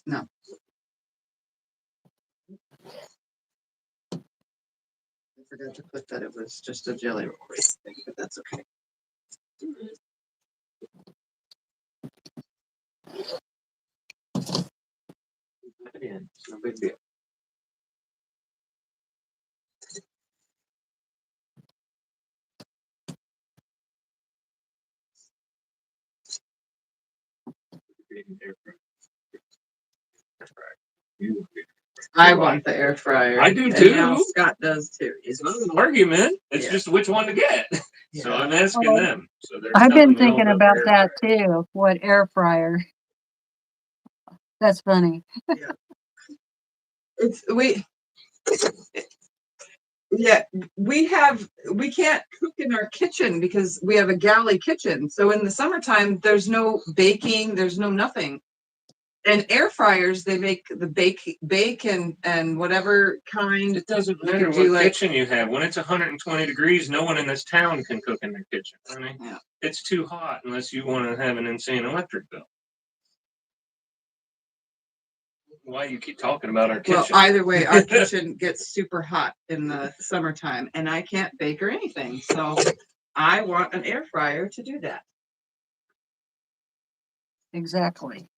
S1: No. I forgot to put that it was just a jelly roll thing, but that's okay.
S2: No big deal.
S1: I want the air fryer.
S2: I do
S1: and
S2: too.
S1: now Scott does too.
S2: It's not an argument. It's
S1: Yeah.
S2: just which one to get. So
S1: Yeah.
S2: I'm asking
S3: Oh,
S2: them. So there's
S3: I've been
S2: nothing wrong
S3: thinking
S2: with
S3: about
S2: air
S3: that
S2: fryer.
S3: too. What air fryer? That's funny.
S1: Yeah. It's yeah, we can't cook in our kitchen because we have a galley kitchen. So in the summertime, there's no baking, there's no nothing. And air fryers, they make the bake and whatever kind.
S2: It doesn't
S1: You
S2: matter
S1: could do
S2: what
S1: like-
S2: kitchen you have. When it's 120 degrees, no one in this town can cook in their kitchen. I mean,
S1: Yeah.
S2: it's too hot unless you want to have an insane electric bill. Why you keep talking about our kitchen?
S1: Well, either way, our kitchen gets super hot in the summertime, and I can't bake or anything. So I want an air fryer to do that.
S3: Exactly.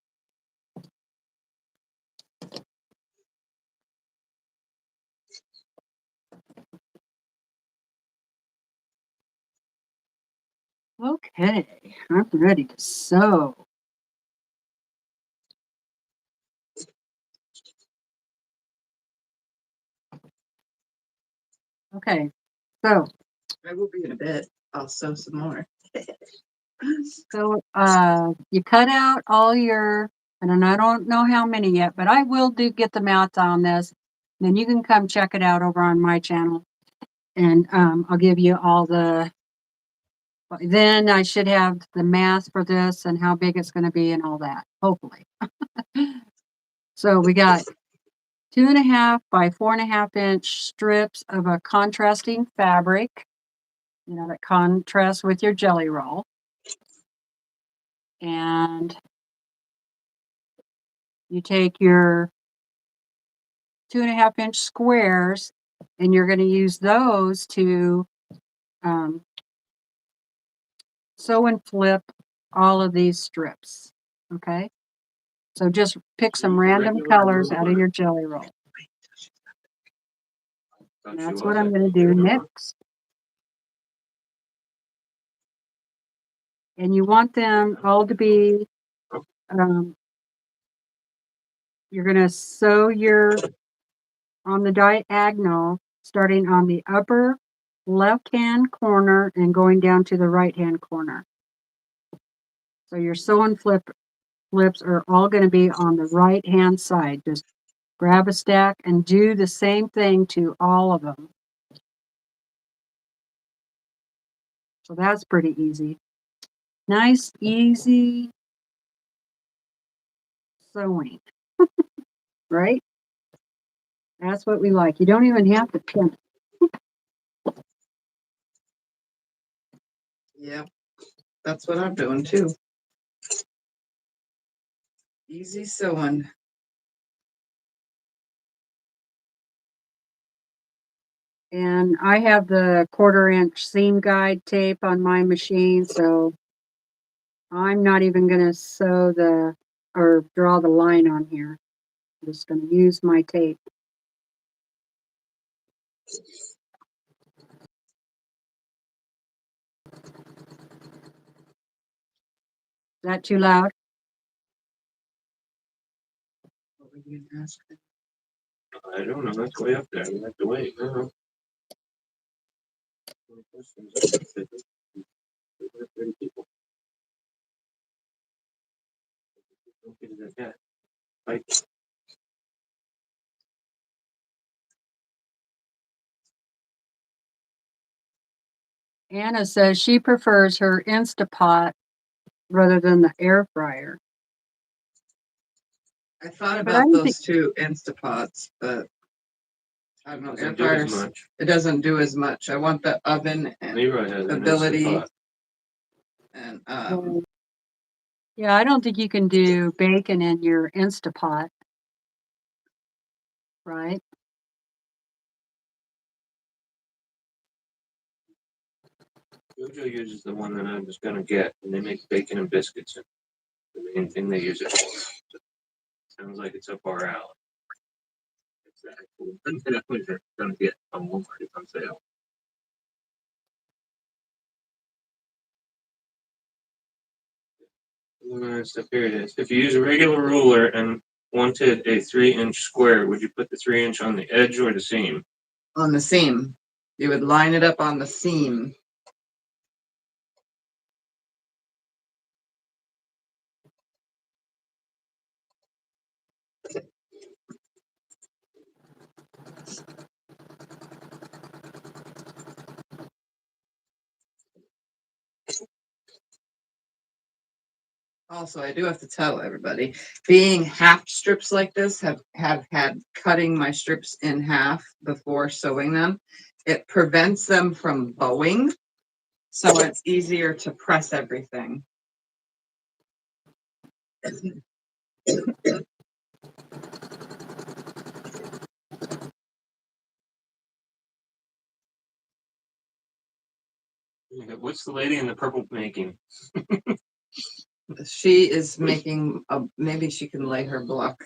S3: Okay, I'm ready to sew. Okay, so
S1: I will be in a bit. I'll sew some more.
S3: So you cut out all your, and I don't know how many yet, but I will get the math on this. Then you can come check it out over on my channel, and I'll give you all the. Then I should have the math for this and how big it's going to be and all that. Hopefully. So we got 2.5 by 4.5 inch strips of a contrasting fabric, that contrasts with your jelly roll. And you take your 2.5 inch squares and you're going to use those to sew and flip all of these strips. Okay. So just pick some random colors out of your jelly roll. And that's what I'm going to do next. And you want them all to be, you're going to sew on the diagonal, starting on the upper left-hand corner and going down to the right-hand corner. So your sew and flips are all going to be on the right-hand side. Just grab a stack and do the same thing to all of them. So that's pretty easy. Nice, easy sewing, right? That's what we like. You don't even have to pin it.
S1: Yeah, that's what I'm doing too. Easy sewing.
S3: And I have the 1/4 inch seam guide tape on my machine, so I'm not even going to sew or draw the line on here. I'm just going to use my tape. Is that too loud?
S1: What were you gonna ask?
S2: I don't know. That's way up there. You have to wait. No. People. Right.
S3: Anna says she prefers her Instapot rather than the air fryer.
S1: I thought
S3: But I
S1: about
S3: don't
S1: those two Instapots, but I don't know. Air
S2: Doesn't do as
S1: fryers,
S2: much.
S1: it doesn't do as much. I want the oven and
S2: Leroy has an
S1: ability.
S2: Instapot.
S1: And
S3: yeah, I don't think you can do bacon in your Instapot, right?
S2: Jojo uses the one that I was gonna get, and they make bacon and biscuits. And the main thing they use it for. Sounds like it's up our alley. Exactly. Definitely gonna get on Walmart. It's on sale. Stuff here it is. If you use a regular ruler and wanted a 3-inch square, would you put the 3-inch on the edge or the seam?
S1: on the seam, you would line it up on the seam. Also, I do have to tell everybody, being half strips like this, have had cutting my strips in half before sewing them. It prevents them from bowing, so it's easier to press everything.
S2: What's the lady in the purple making?
S1: She is making maybe she can lay her block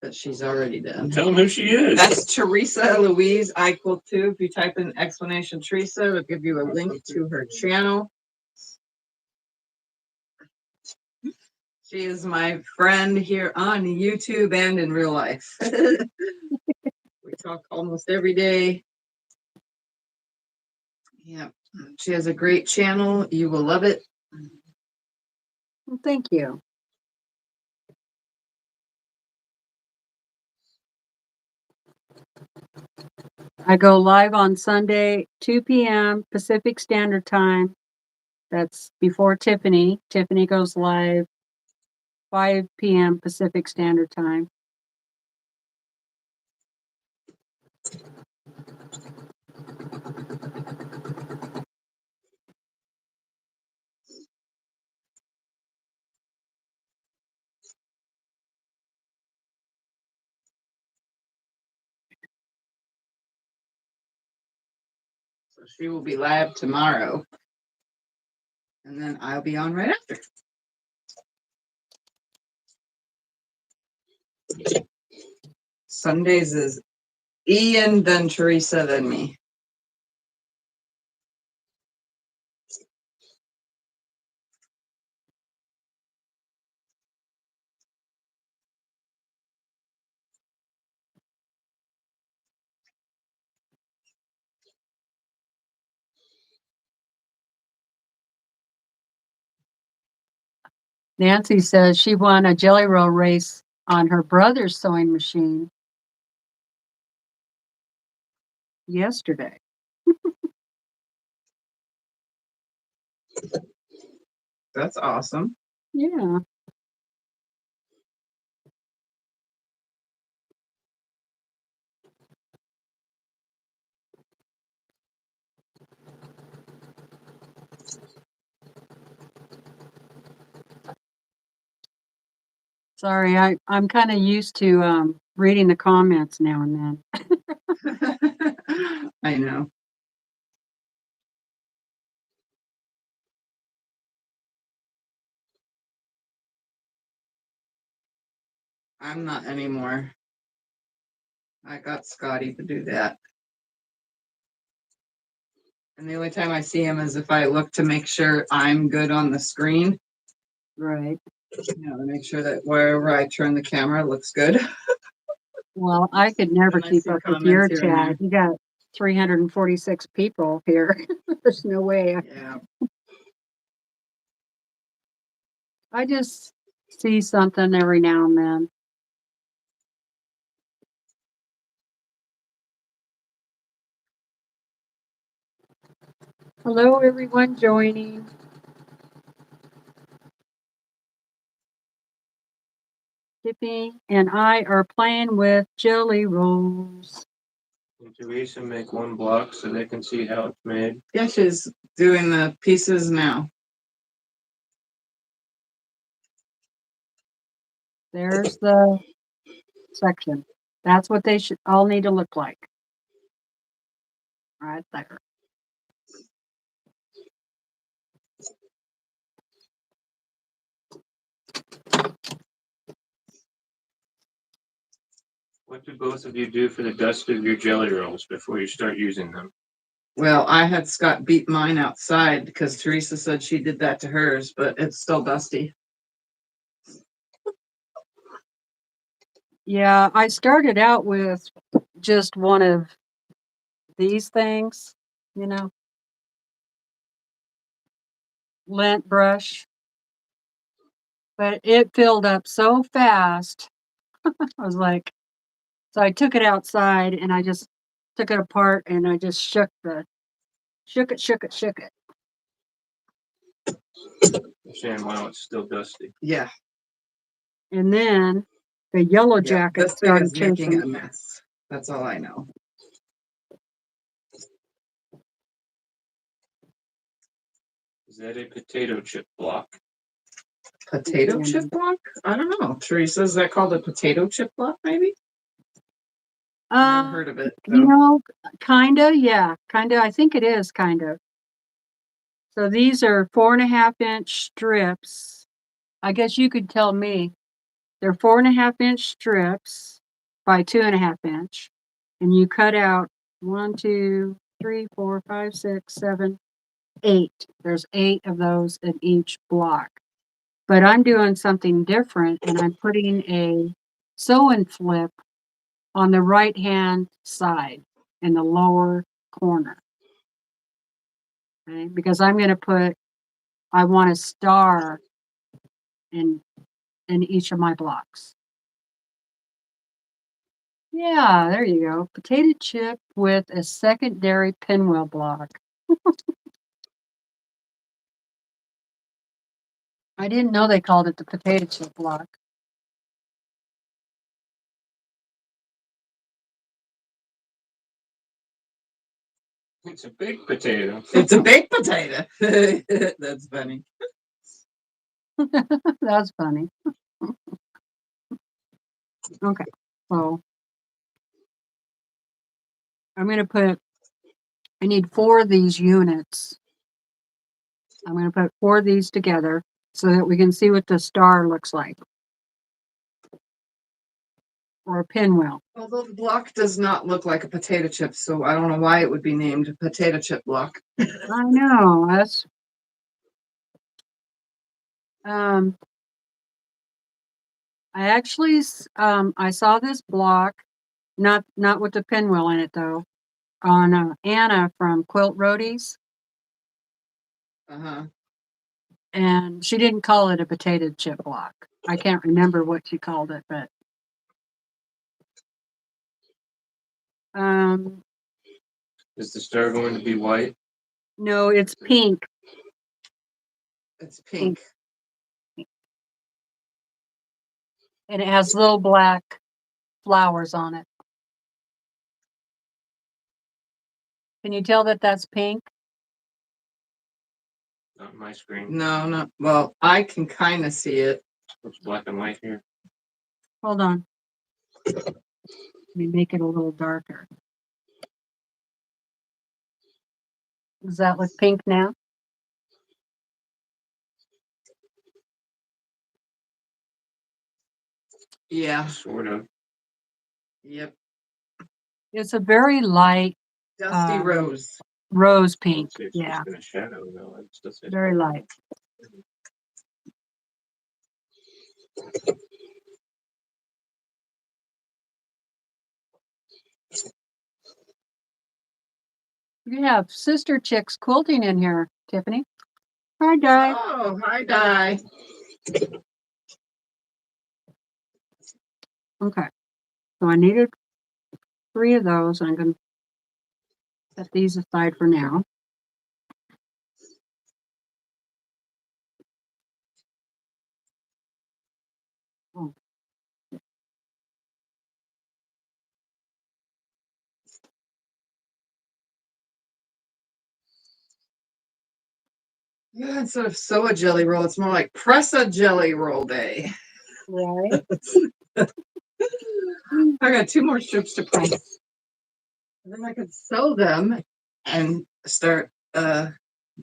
S1: that she's already done.
S2: Tell them who she is.
S1: That's Teresa Louise IQuilt2. If you type in explanation Teresa, it'll give you a link to her channel. She is my friend here on YouTube and in real life. We talk almost every day. Yeah, she has a great channel. You will love it.
S3: Well, thank you. I go live on Sunday, 2 p.m. Pacific Standard Time. That's before Tiffany. Tiffany goes live 5 p.m. Pacific Standard Time.
S1: So she will be live tomorrow. And then I'll be on right after. Sundays is Ian, then Teresa, then me.
S3: Nancy says she won a jelly roll race on her brother's sewing machine yesterday.
S1: That's awesome.
S3: Yeah. Sorry, I'm kind of used to reading the comments now and then.
S1: I know. I'm not anymore. I got Scotty to do that. And the only time I see him is if I look to make sure I'm good on the screen.
S3: Right.
S1: You know, to make sure that wherever I turn the camera looks good.
S3: Well, I could never
S1: And I
S3: keep
S1: see
S3: up with your
S1: comments here and
S3: chat. You got 346 people here. There's no way.
S1: Yeah.
S3: I just see something every now and then. Hello, everyone joining. Tiffany and I are playing with jelly rolls.
S2: Can Teresa make one block so they can see how it's made?
S1: Yeah, she's doing the pieces now.
S3: There's the section. That's what they should all need to look like. Right there.
S2: What do both of you do for the dust of your jelly rolls before you start using them?
S1: Well, I had Scott beat mine outside because Teresa said she did that to hers, but it's still dusty.
S3: Yeah, I started out with just one of these things, you know, lint brush, but it filled up so fast. I was like, so I took it outside and I just took it apart and I just shook it.
S2: Saying, wow, it's still dusty.
S1: Yeah.
S3: And then the yellow jacket
S1: This thing
S3: started
S1: is making
S3: chasing.
S1: a mess. That's all I know.
S2: Is that a potato chip block?
S1: Potato chip block? I don't know. Teresa, is that called a potato chip block, maybe? Never heard of it.
S3: You know, kinda, yeah, kinda. I think it is kind of. So these are 4.5-inch strips. I guess you could tell me. They're 4.5-inch strips by 2.5-inch. And you cut out 1, 2, 3, 4, 5, 6, 7, 8. There's 8 of those in each block. But I'm doing something different and I'm putting a sew and flip on the right hand side in the lower corner. Okay? Because I'm going to put, I want a star in each of my blocks. Yeah, there you go. Potato chip with a secondary pinwheel block. I didn't know they called it the potato chip block.
S2: It's a big potato.
S1: It's a baked potato. That's funny.
S3: That's funny. Okay, so I'm going to put, I need 4 of these units. I'm going to put 4 of these together so that we can see what the star looks like. Or a pinwheel.
S1: Although the block does not look like a potato chip, so I don't know why it would be named a potato chip block.
S3: I know, that's, I actually, I saw this block, not with the pinwheel in it though, on Anna from Quilt Roadies,
S1: Uh-huh.
S3: and she didn't call it a potato chip block. I can't remember what she called it, but
S2: Is the star going to be white?
S3: no, it's pink.
S1: It's pink.
S3: And it has little black flowers on it. Can you tell that that's pink?
S2: Not my screen.
S1: No. Well, I can kind of see it.
S2: It's black and white here.
S3: Hold on. Let me make it a little darker. Does that look pink now?
S1: Yeah.
S2: Sort of.
S1: Yep.
S3: It's a very light
S1: Dusty rose.
S3: rose pink.
S2: It's
S3: Yeah,
S2: just in a shadow though. It's just
S3: very light. You have Sister Chicks Quilting in here, Tiffany. Hi, Di.
S1: Oh, hi, Di.
S3: Okay, so I needed 3 of those. I'm going to set these aside for now. Oh.
S1: Yeah, instead of sew a jelly roll, it's more like press a jelly roll day.
S3: Right.
S1: I got 2 more strips to press. And then I could sew them and start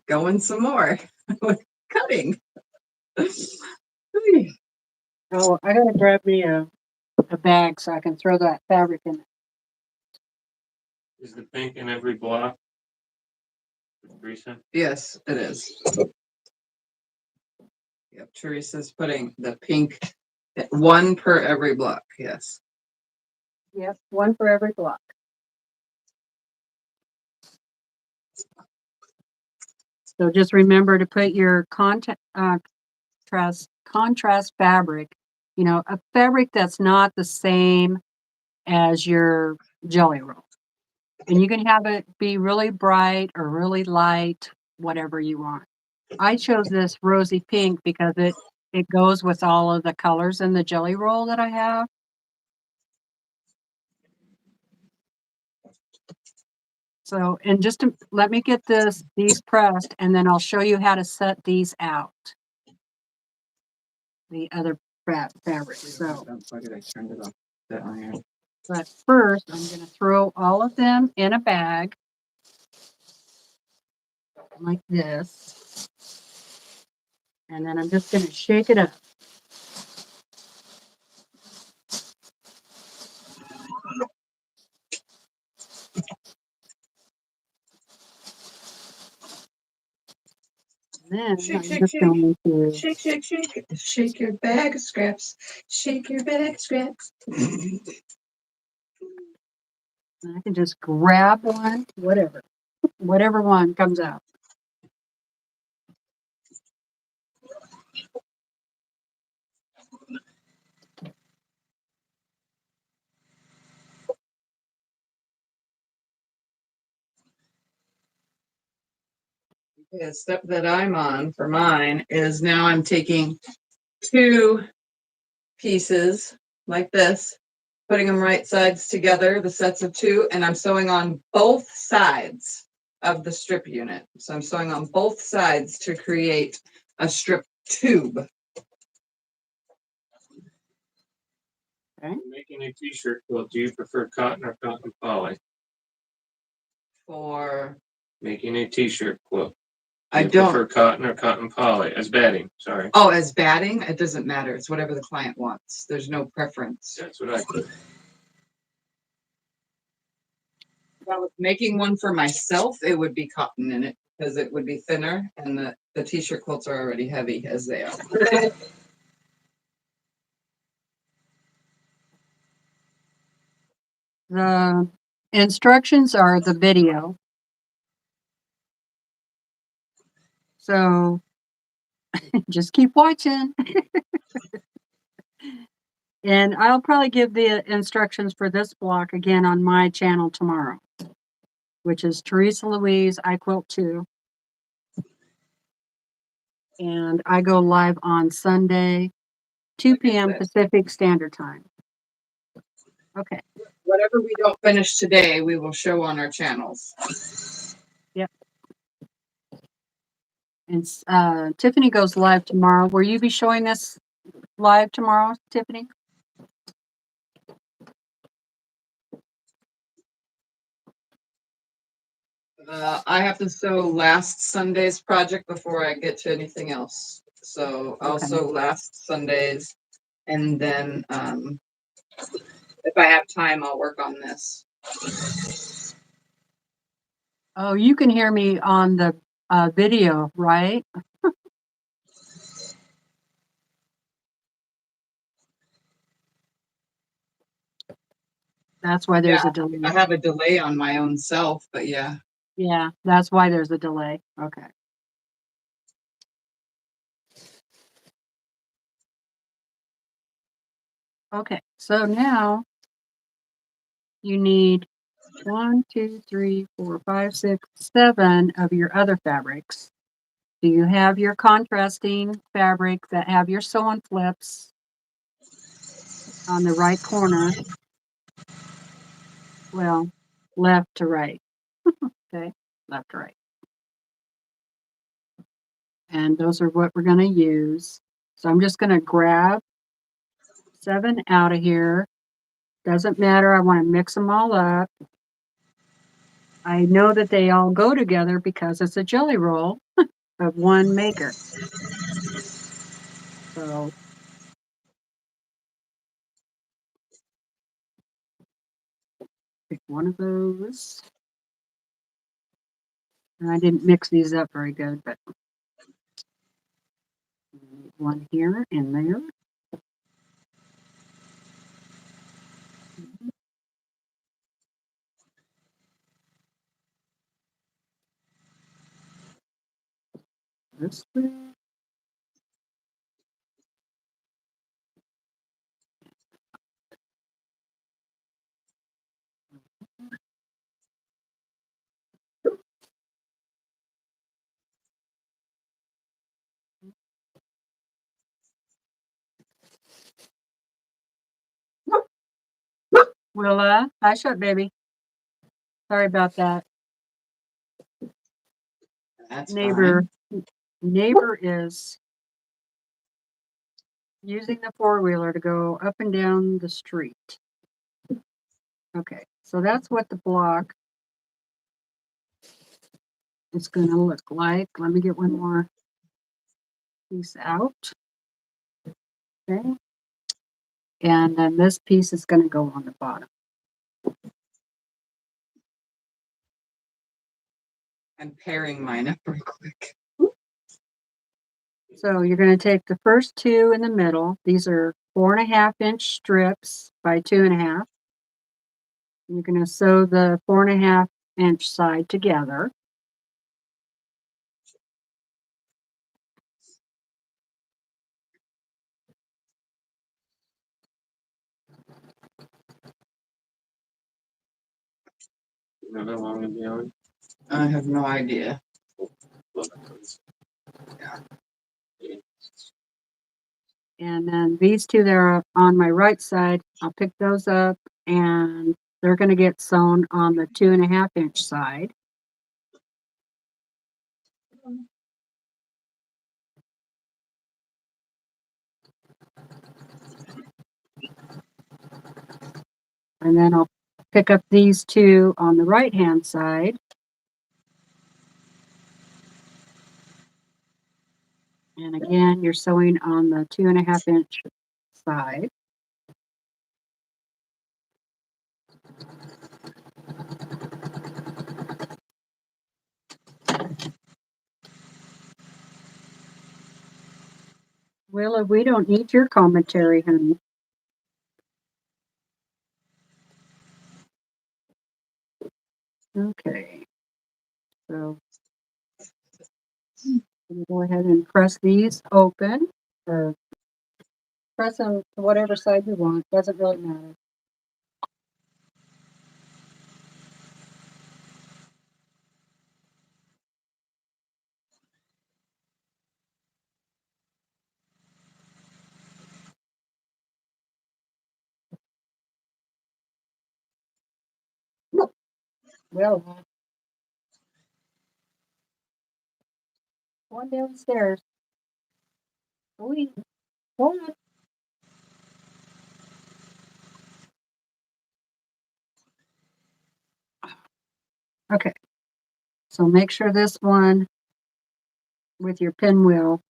S1: going some more with cutting.
S3: Oh, I gotta grab me a bag so I can throw that fabric in it.
S2: Is the pink in every block? Teresa?
S1: Yes, it is. Yep, Teresa's putting the pink 1 per every block. Yes.
S3: Yep, 1 for every block. So just remember to put your contrast fabric, a fabric that's not the same as your jelly roll. And you can have it be really bright or really light, whatever you want. I chose this rosy pink because it goes with all of the colors in the jelly roll that I have. So, and just to let me get these pressed, and then I'll show you how to set these out. The other fabric. So, but first, I'm going to throw all of them in a bag like this, and then I'm just going to shake it up. Then
S1: Shake,
S3: I'm
S1: shake,
S3: just
S1: shake.
S3: going to
S1: Shake, shake, shake. Shake your bag of scraps. Shake your bag of scraps.
S3: I can just grab one, whatever one comes out.
S1: The step that I'm on for mine is now I'm taking 2 pieces like this, putting them right sides together, the sets of 2, and I'm sewing on both sides of the strip unit. So I'm sewing on both sides to create a strip tube.
S2: Making a t-shirt quilt, do you prefer cotton or cotton poly?
S1: For
S2: Making a t-shirt quilt.
S1: I
S2: You
S1: don't.
S2: prefer cotton or cotton poly as batting, sorry.
S1: Oh, as batting, it doesn't matter. It's whatever the client wants. There's no preference.
S2: That's what I put.
S1: If I was making one for myself, it would be cotton in it because it would be thinner, and the t-shirt quilts are already heavy as they are.
S3: The instructions are the video. So just keep watching. And I'll probably give the instructions for this block again on my channel tomorrow, which is Teresa Louise IQuilt2. And I go live on Sunday, 2 p.m. Pacific Standard Time. Okay.
S1: Whatever we don't finish today, we will show on our channels.
S3: Yep. And Tiffany goes live tomorrow. Will you be showing this live tomorrow, Tiffany?
S1: I have to sew last Sunday's project before I get to anything else. So I'll
S3: Okay.
S1: sew last Sunday's, and then if I have time, I'll work on this.
S3: Oh, you can hear me on the video, right? That's why there's a delay.
S1: I have a delay on my own self, but yeah.
S3: Yeah, that's why there's a delay. Okay. Okay, so now you need 1, 2, 3, 4, 5, 6, 7 of your other fabrics. Do you have your contrasting fabric that have your sew-on flips on the right corner? Well, left to right. Okay, left to right. And those are what we're going to use. So I'm just going to grab 7 out of here. Doesn't matter. I want to mix them all up. I know that they all go together because it's a jelly roll of one maker. So pick one of those. And I didn't mix these up very good, but one here and there. This way. Willa, hi, shut baby. Sorry about that.
S1: That's
S3: Neighbor
S1: fine.
S3: is using the four-wheeler to go up and down the street. Okay, so that's what the block is going to look like. Let me get one more piece out. Okay. And then this piece is going to go on the bottom.
S1: I'm pairing mine up real quick.
S3: So you're going to take the first two in the middle. These are 4.5-inch strips by 2.5. You're going to sew the 4.5-inch side together.
S2: You know how long it'll be on?
S1: I have no idea.
S3: And then these two that are on my right side, I'll pick those up and they're going to get sewn on the 2.5-inch side. And then I'll pick up these two on the right hand side. And again, you're sewing on the 2.5 inch side. Willa, we don't need your commentary, honey. Okay. So we'll go ahead and press these open, or press them to whatever side you want. Doesn't really matter. Well, one downstairs. We hold on. Okay. So make sure this one with your pinwheel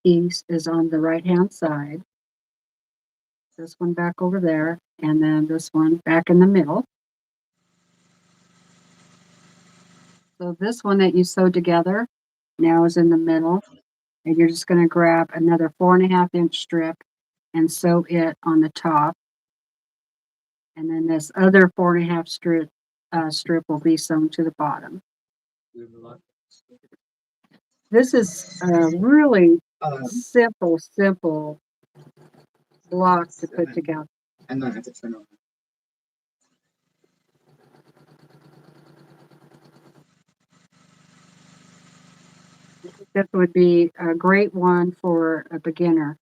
S3: piece is on the right hand side. This one back over there, and then this one back in the middle. So this one that you sewed together now is in the middle, and you're just going to grab another 4.5 inch strip and sew it on the top. And then this other 4.5 strip will be sewn to the bottom. This is a really simple block to put together.
S4: And then I have to turn over.
S3: This would be a great one for a beginner.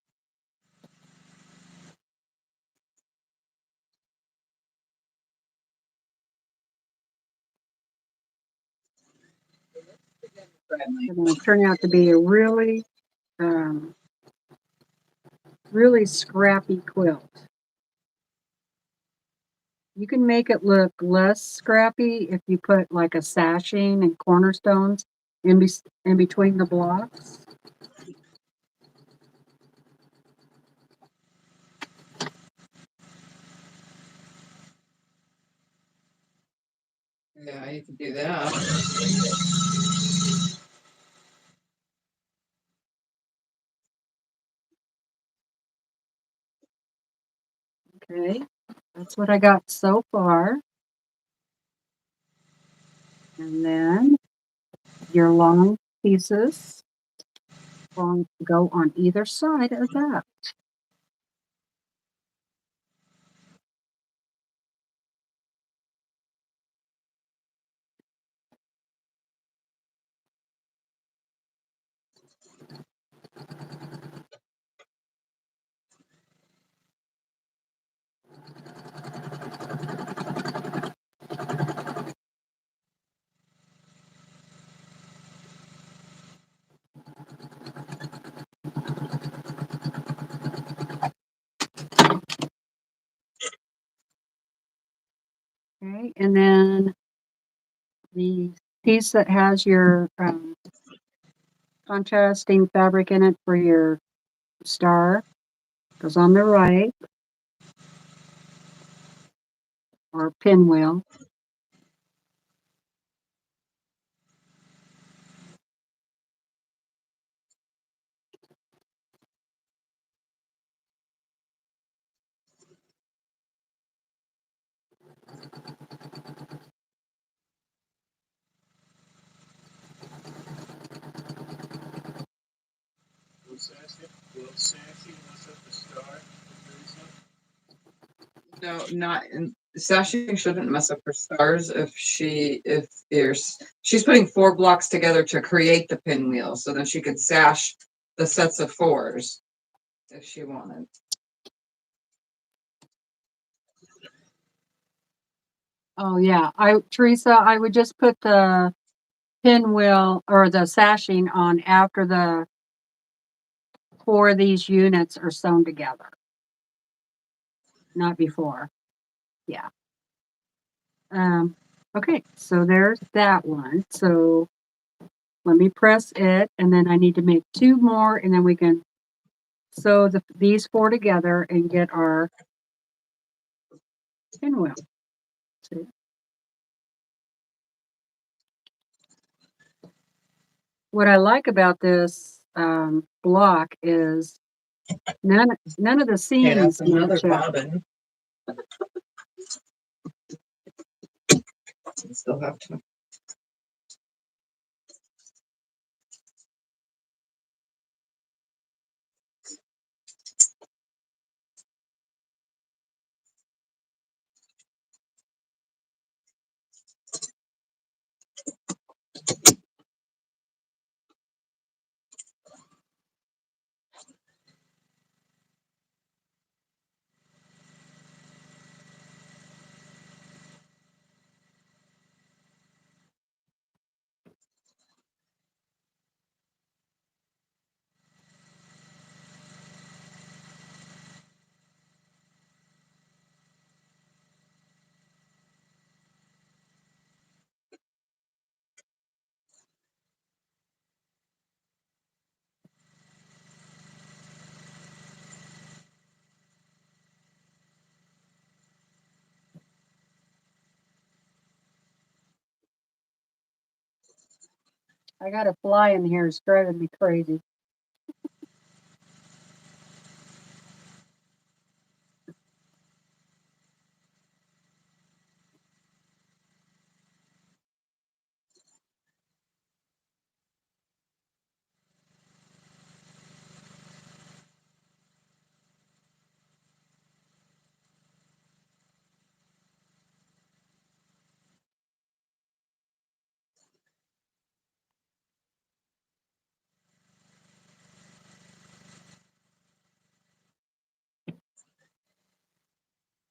S3: It's going to turn out to be a really, really scrappy quilt. You can make it look less scrappy if you put like a sashing and cornerstones in between the blocks.
S1: Yeah, you could do that.
S3: Okay, that's what I got so far. And then your long pieces will go on either side of that. Okay, and then the piece that has your contrasting fabric in it for your star goes on the right, or pinwheel.
S1: No, not in sashing shouldn't mess up her stars if she's putting 4 blocks together to create the pinwheel, so then she could sash the sets of 4s if she wanted.
S3: Oh yeah, Teresa, I would just put the pinwheel or the sashing on after the 4 of these units are sewn together. Not before. Yeah. Okay, so there's that one. So let me press it, and then I need to make 2 more, and then we can sew these 4 together and get our pinwheel. See? What I like about this block is none of the
S1: Okay,
S3: seams
S1: that's another
S3: match up.
S1: bobbin. I still have to.
S3: I got a fly in here, it's driving me crazy.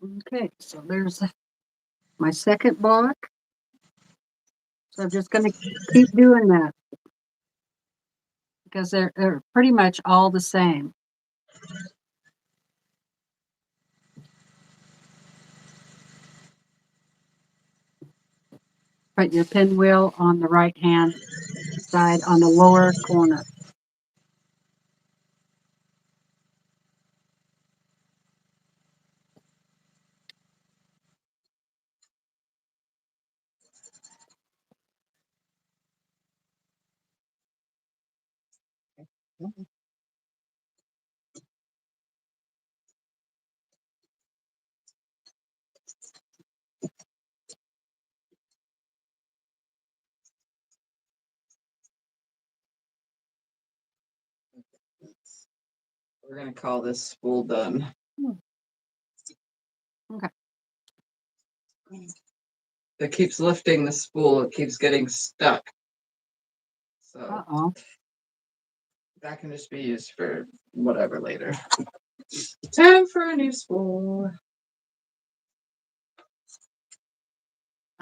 S3: Okay, so there's my second block. So I'm just going to keep doing that because they're pretty much all the same. Put your pinwheel on the right hand side on the lower corner.
S1: We're gonna call this spool done.
S3: Okay.
S1: It keeps lifting the spool, it keeps getting stuck. So
S3: Uh-oh.
S1: that can just be used for whatever later. Time for a new spool.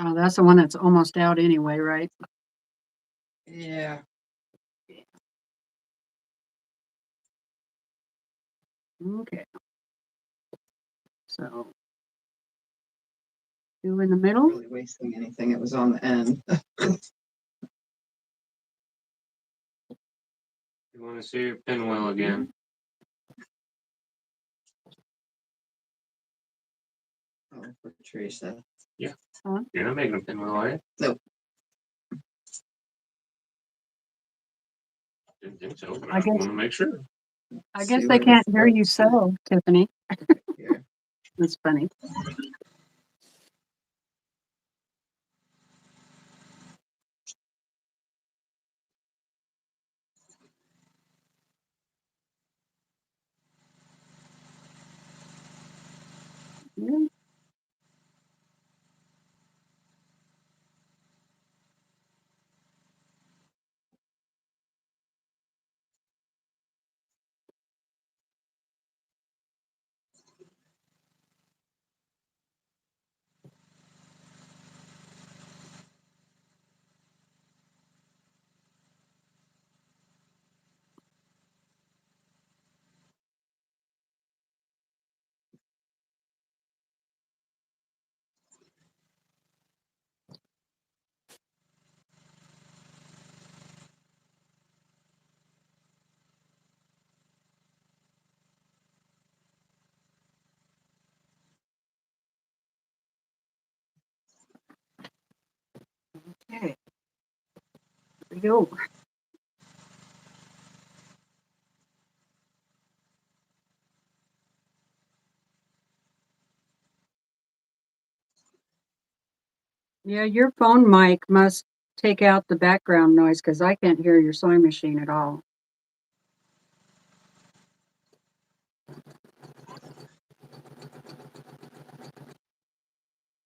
S3: Oh, that's the one that's almost out anyway, right?
S1: Yeah.
S3: Okay. So 2 in the middle.
S1: Really wasting anything. It was on the end.
S2: You want to see your pinwheel again?
S1: Oh, for Teresa.
S2: Yeah.
S3: Huh?
S2: You're not making a pinwheel, are you?
S1: Nope.
S2: Didn't think so, but
S3: I
S2: I
S3: guess-
S2: want to make sure.
S3: I guess
S1: See
S3: they
S1: where
S3: can't
S1: the
S3: hear you
S1: fork's at.
S3: sew, Tiffany.
S1: Here.
S3: That's funny. Yeah. Yo. Yeah, your phone mic must take out the background noise because I can't hear your sewing machine at all.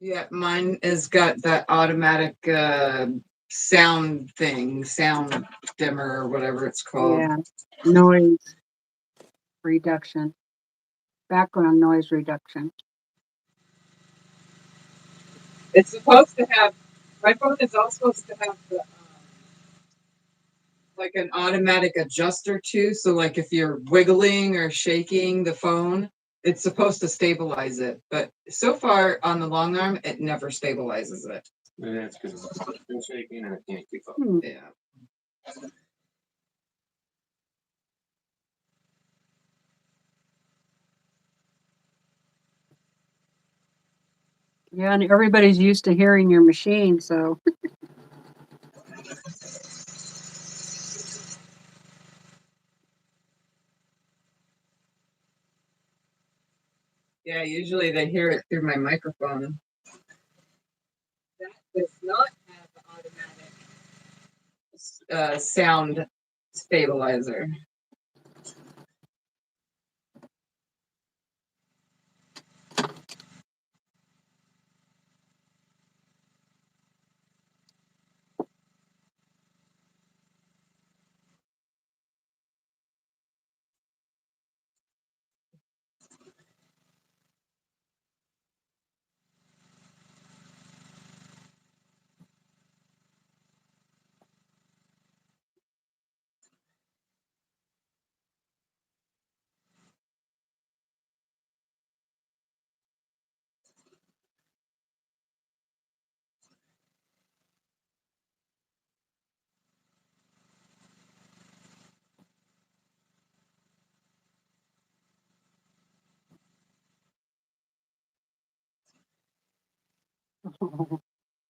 S1: Yeah, mine has got that automatic sound thing, sound dimmer or whatever it's called.
S3: Yeah, noise reduction, background noise reduction.
S1: It's supposed to have, my phone is all supposed to have the like an automatic adjuster too. So like if you're wiggling or shaking the phone, it's supposed to stabilize it. But so far on the long arm, it never stabilizes it.
S2: Maybe that's because it's been shaking and I can't keep up.
S1: Yeah.
S3: Yeah, and everybody's used to hearing your machine, so.
S1: Yeah, usually they hear it through my microphone. That does not have the automatic sound stabilizer.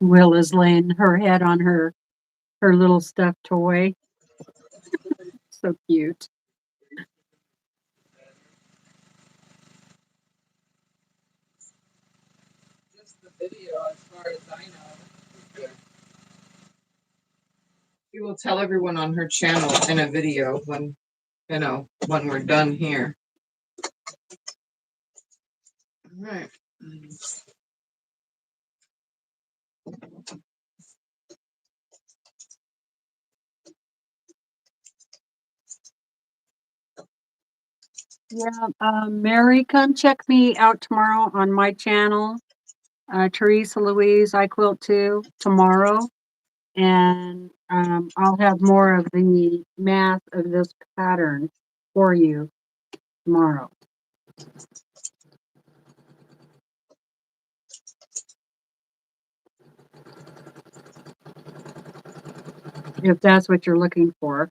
S3: Will is laying her head on her little stuffed toy. So cute.
S1: Just the video, as far as I know. She will tell everyone on her channel in a video when, when we're done here. All right.
S3: Yeah, Mary, come check me out tomorrow on my channel. Teresa Louise, IQuilt2 tomorrow. And I'll have more of the math of this pattern for you tomorrow. If that's what you're looking for.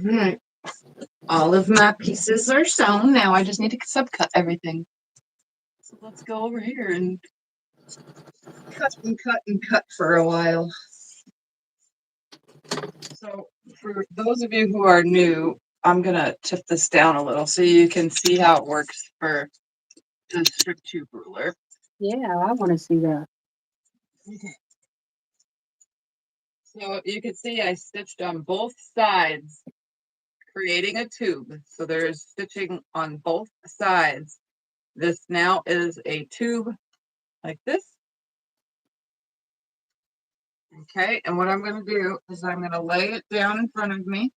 S1: All right. All of my pieces are sewn. Now I just need to subcut everything. So let's go over here and cut and cut and cut for a while. So for those of you who are new, I'm going to tip this down a little so you can see how it works for the strip tube ruler.
S3: Yeah, I want to see that.
S1: Okay. So you can see I stitched on both sides, creating a tube. So there's stitching on both sides. This now is a tube like this. Okay, and what I'm going to do is I'm going to lay it down in front of me.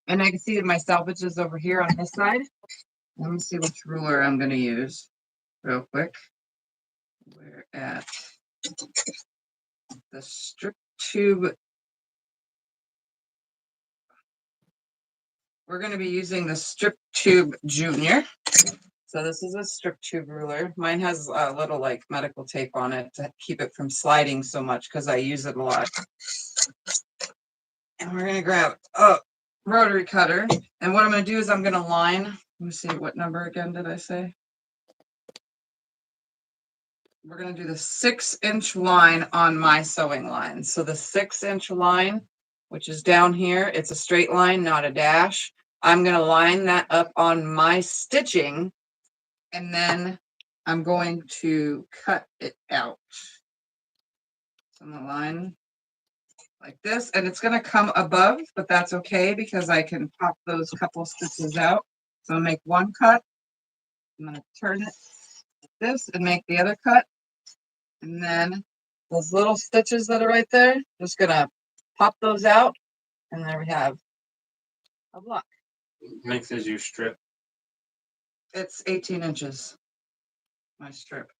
S1: And I can see that my salvage is over here on this side. Let me see which ruler I'm going to use real quick. We're at the strip tube. We're going to be using the strip tube junior. So this is a strip tube ruler. Mine has a little like medical tape on it to keep it from sliding so much because I use it a lot. And we're gonna grab a rotary cutter. And what I'm gonna do is I'm gonna line, let me see, what number again did I say? We're gonna do the 6-inch line on my sewing line. So the 6-inch line, which is down here, it's a straight line, not a dash. I'm gonna line that up on my stitching, and then I'm going to cut it out. So I'm gonna line like this, and it's gonna come above, but that's okay because I can pop those couple stitches out. So I'll make one cut. I'm gonna turn it like this and make the other cut. And then those little stitches that are right there, just gonna pop those out, and there we have a block.
S2: Length is your strip.
S1: It's 18 inches, my strip.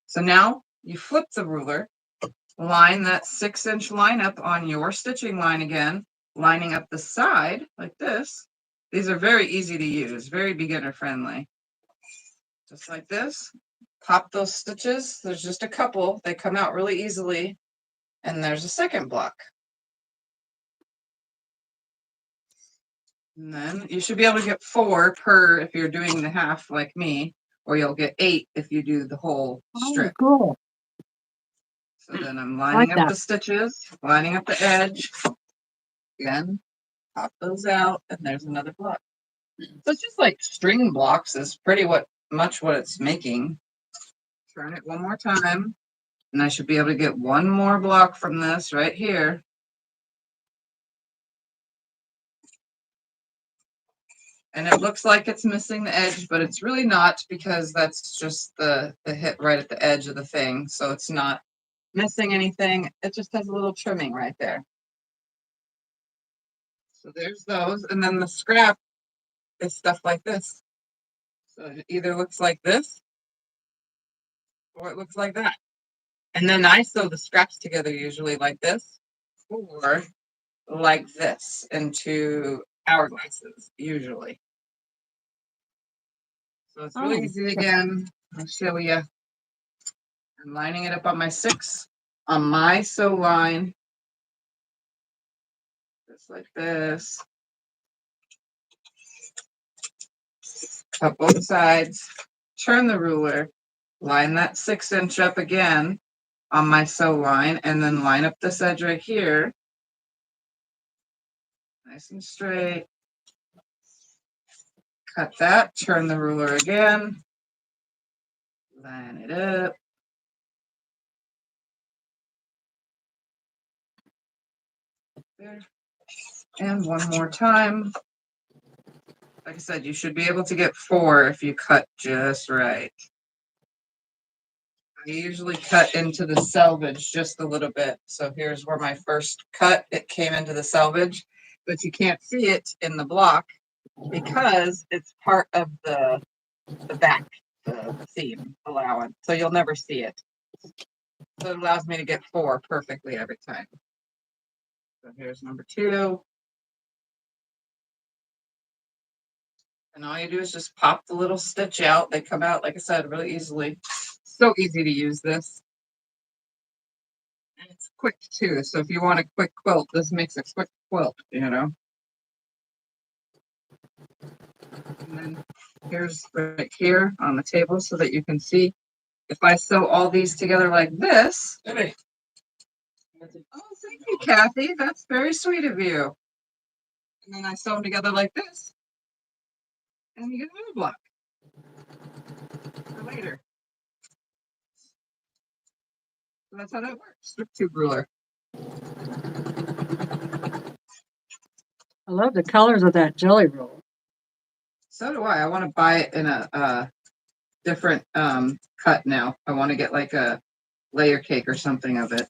S1: So now you flip the ruler, line that 6-inch line up on your stitching line again, lining up the side like this. These are very easy to use, very beginner friendly. Just like this. Pop those stitches. There's just a couple. They come out really easily. And there's a second block. And then you should be able to get 4 per if you're doing the half like me, or you'll get 8 if you do the whole strip.
S3: Oh, cool.
S1: So then I'm lining
S3: Like
S1: up
S3: that.
S1: the stitches, lining up the edge. Again, pop those out, and there's another block. So it's just like string blocks is pretty much what it's making. Turn it one more time, and I should be able to get one more block from this right here. And it looks like it's missing the edge, but it's really not because that's just the hit right at the edge of the thing. So it's not missing anything. It just has a little trimming right there. So there's those. And then the scrap is stuff like this. So it either looks like this or it looks like that. And then I sew the scraps together usually like this or like this into hourglasses usually. So it's really easy again. I'll show you. I'm lining it up on my 6 on my sew line. Just like this. Cut both sides. Turn the ruler. Line that 6-inch up again on my sew line, and then line up this edge right here. Nice and straight. Cut that. Turn the ruler again. Line it up. There. And one more time. Like I said, you should be able to get 4 if you cut just right. I usually cut into the selvage just a little bit. So here's where my first cut, it came into the selvage, but you can't see it in the block because it's part of the back, the seam allowance. So you'll never see it. So it allows me to get 4 perfectly every time. So here's number 2. And all you do is just pop the little stitch out. They come out, like I said, really easily. So easy to use this. And it's quick too. So if you want a quick quilt, this makes a quick quilt, you know. And then here's right here on the table so that you can see. If I sew all these together like this.
S2: Hey.
S1: Oh, thank you, Kathy. That's very sweet of you. And then I sew them together like this. And you get another block for later. So that's how that works. Strip tube ruler.
S3: I love the colors of that jelly roll.
S1: So do I. I want to buy it in a different cut now. I want to get like a layer cake or something of it.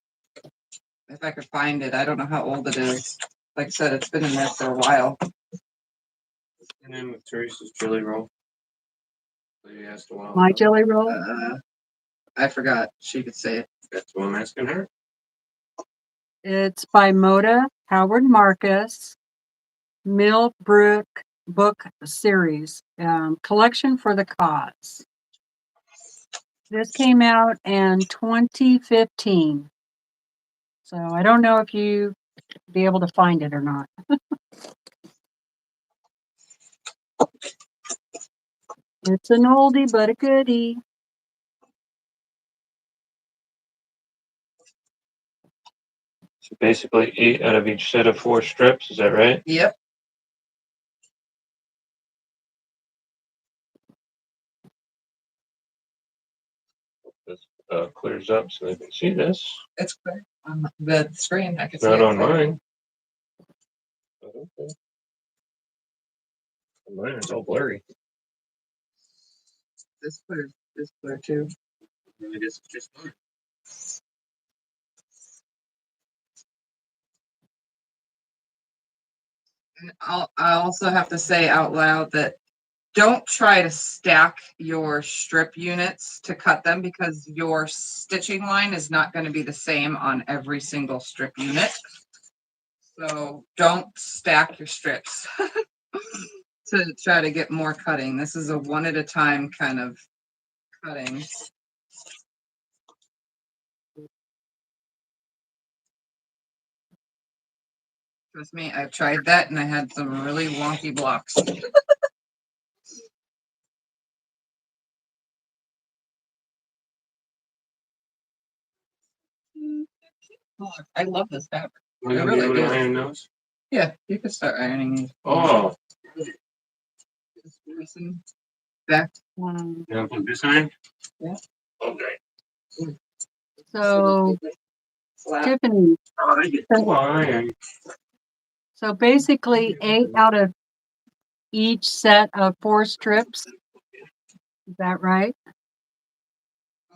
S1: If I could find it. I don't know how old it is. Like I said, it's been in there for a while.
S2: And then with Teresa's jelly roll. They asked a while
S3: My
S2: ago.
S3: jelly roll.
S1: I forgot. She could say it.
S2: That's what I'm asking her.
S3: It's by Moda, Howard Marcus, Millbrook book series, Collection for the Cause. This came out in 2015. So I don't know if you be able to find it or not. It's an oldie but a goodie.
S2: So basically 8 out of each set of 4 strips, is that right?
S1: Yep.
S2: This clears up so they can see this.
S1: It's clear on the screen. I can see
S2: Not
S1: it
S2: on
S1: clear.
S2: mine. But okay. On mine it's all blurry.
S1: This clear too.
S2: I guess it's just mine.
S1: And I also have to say out loud that don't try to stack your strip units to cut them, because your stitching line is not going to be the same on every single strip unit. So don't stack your strips to try to get more cutting. This is a one at a time kind of cutting. Trust me, I've tried that and I had some really wonky blocks. Oh, I love this fabric.
S2: Am I
S1: I
S2: gonna be
S1: really
S2: able to
S1: do.
S2: iron those?
S1: Yeah, you could start ironing these.
S2: Oh,
S1: Just listen back.
S3: Um,
S2: you want to put this iron?
S1: Yeah.
S2: Okay.
S3: so
S1: Slap.
S3: Tiffany,
S2: Oh, I get 2 iron.
S3: so basically 8 out of each set of 4 strips. Is that right?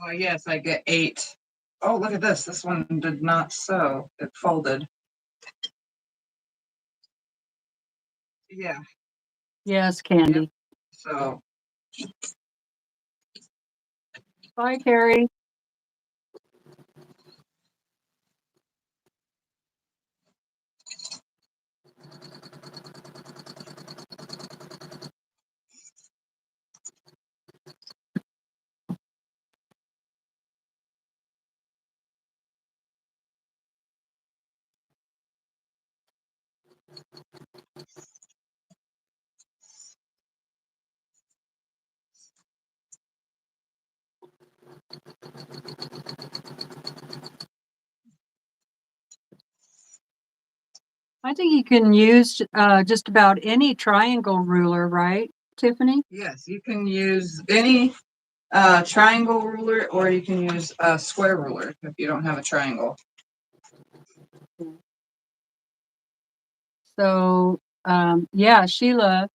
S1: Oh, yes, I get 8. Oh, look at this. This one did not sew. It folded. Yeah,
S3: Yes, Candy.
S1: so
S3: Bye, Carrie. I think you can use just about any triangle ruler, right, Tiffany?
S1: yes, you can use any triangle ruler, or you can use a square ruler if you don't have a triangle.
S3: So, yeah, Sheila,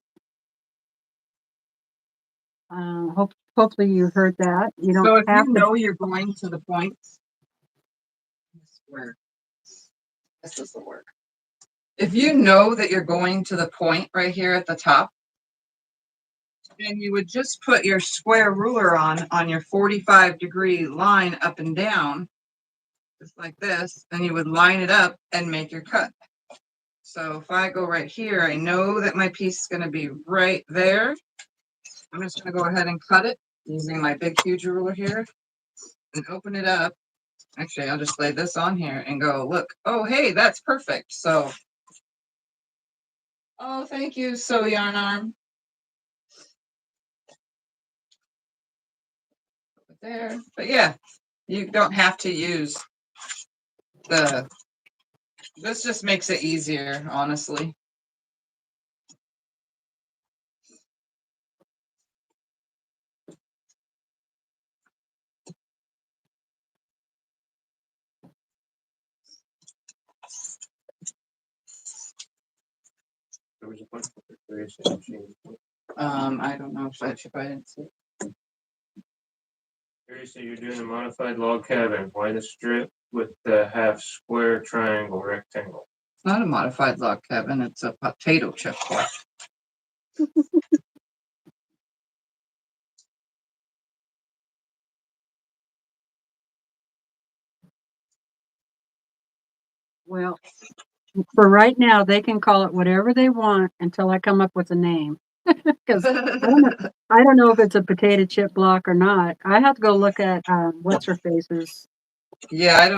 S3: hopefully you heard that. You
S1: So
S3: don't
S1: if
S3: have
S1: you
S3: to.
S1: know you're going to the points, square. This will work. If you know that you're going to the point right here at the top, then you would just put your square ruler on your 45-degree line up and down, just like this, and you would line it up and make your cut. So if I go right here, I know that my piece is going to be right there. I'm just going to go ahead and cut it using my big, huge ruler here and open it up. Actually, I'll just lay this on here and go, look, oh, hey, that's perfect. So, oh, thank you, Sew Yarn Arm. There, but yeah, you don't have to use this just makes it easier, honestly.
S2: There was a bunch of various machines.
S1: I don't know if I didn't see it.
S2: Seriously, you're doing a modified log cabin. Why the strip with the half square triangle rectangle?
S1: It's not a modified log cabin, it's a potato chip block.
S3: Well, for right now, they can call it whatever they want until I come up with a name. Because I don't know if it's a potato chip block or not. I have to go look at what's her face's.
S1: Yeah, I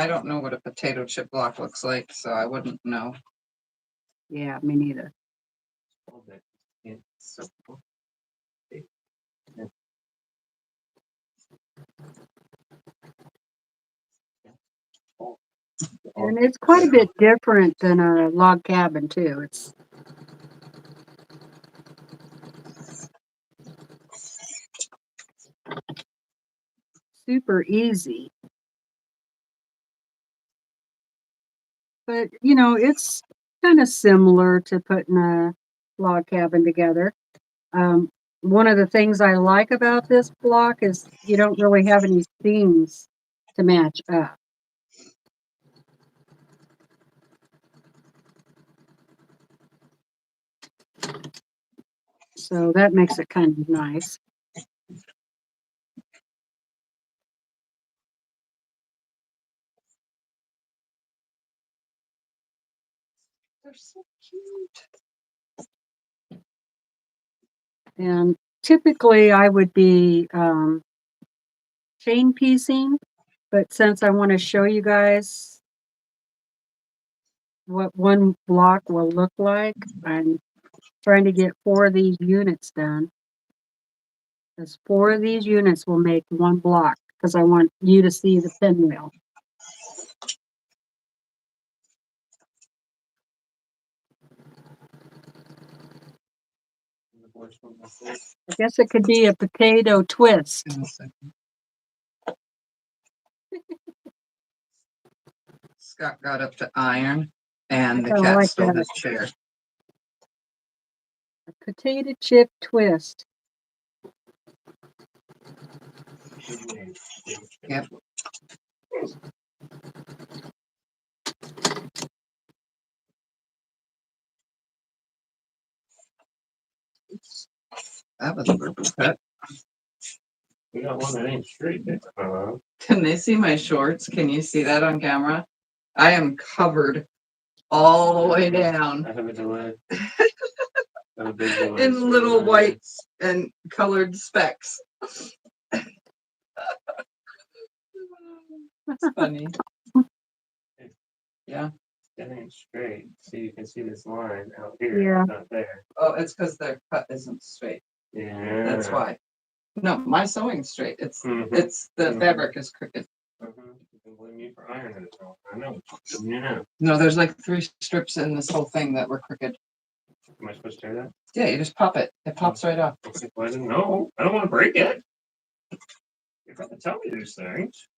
S1: don't know what a potato chip block looks like, so I wouldn't know.
S3: Yeah, me neither. And it's quite a bit different than a log cabin too. It's super easy. But you know, it's kind of similar to putting a log cabin together. Um, one of the things I like about this block is you don't really have any seams to match up. So that makes it kind of nice.
S1: They're so cute.
S3: And typically I would be chain piecing, but since I want to show you guys what one block will look like, I'm trying to get 4 of these units done. Because 4 of these units will make one block because I want you to see the pinwheel. I guess it could be a potato twist.
S1: In a second. Scott got up to iron, and the
S3: I
S1: cat
S3: like
S1: stole
S3: that.
S1: his chair.
S3: A potato chip twist.
S1: Yep. That was a purple cut.
S2: We got one that ain't straight.
S1: Can they see my shorts? Can you see that on camera? I am covered all the way down
S2: I have a delay. I have a big delay.
S1: in little white and colored specks. That's funny. Yeah.
S2: That ain't straight. So you can see this line out here.
S3: Yeah.
S2: It's not there.
S1: Oh, it's because their cut isn't straight.
S2: Yeah.
S1: That's why. No, my sewing's straight. It's
S2: Mhm.
S1: it's the
S2: Mhm.
S1: fabric is crooked.
S2: You can blame me for ironing it all. I know. You know.
S1: No, there's like 3 strips in this whole thing that were crooked.
S2: Am I supposed to tear that?
S1: Yeah, you just pop it. It pops right off.
S2: Okay, well, I didn't know. I don't want to break it. You're going to tell me these things.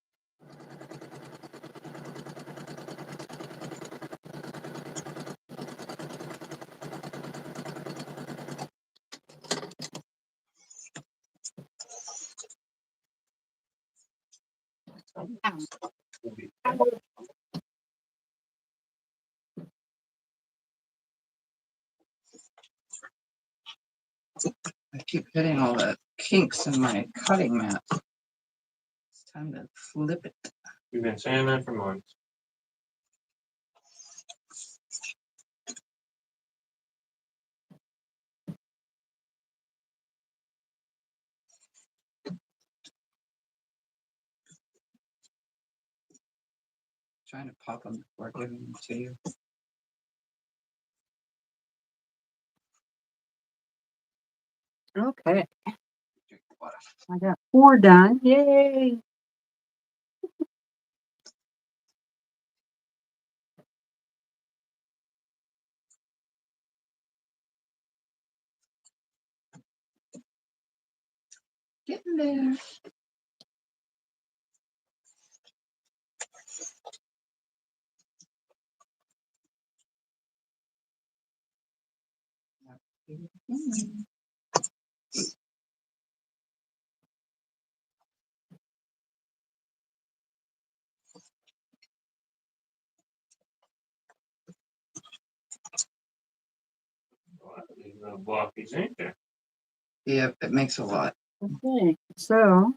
S1: I keep hitting all the kinks in my cutting mat. It's time to flip it.
S2: You've been saying that for months.
S1: Trying to pop them before giving them to you.
S3: Okay.
S1: Drink water.
S3: I got 4 done. Yay.
S1: Getting there.
S2: These little blockies, ain't there?
S1: Yep, it makes a lot.
S3: Okay. So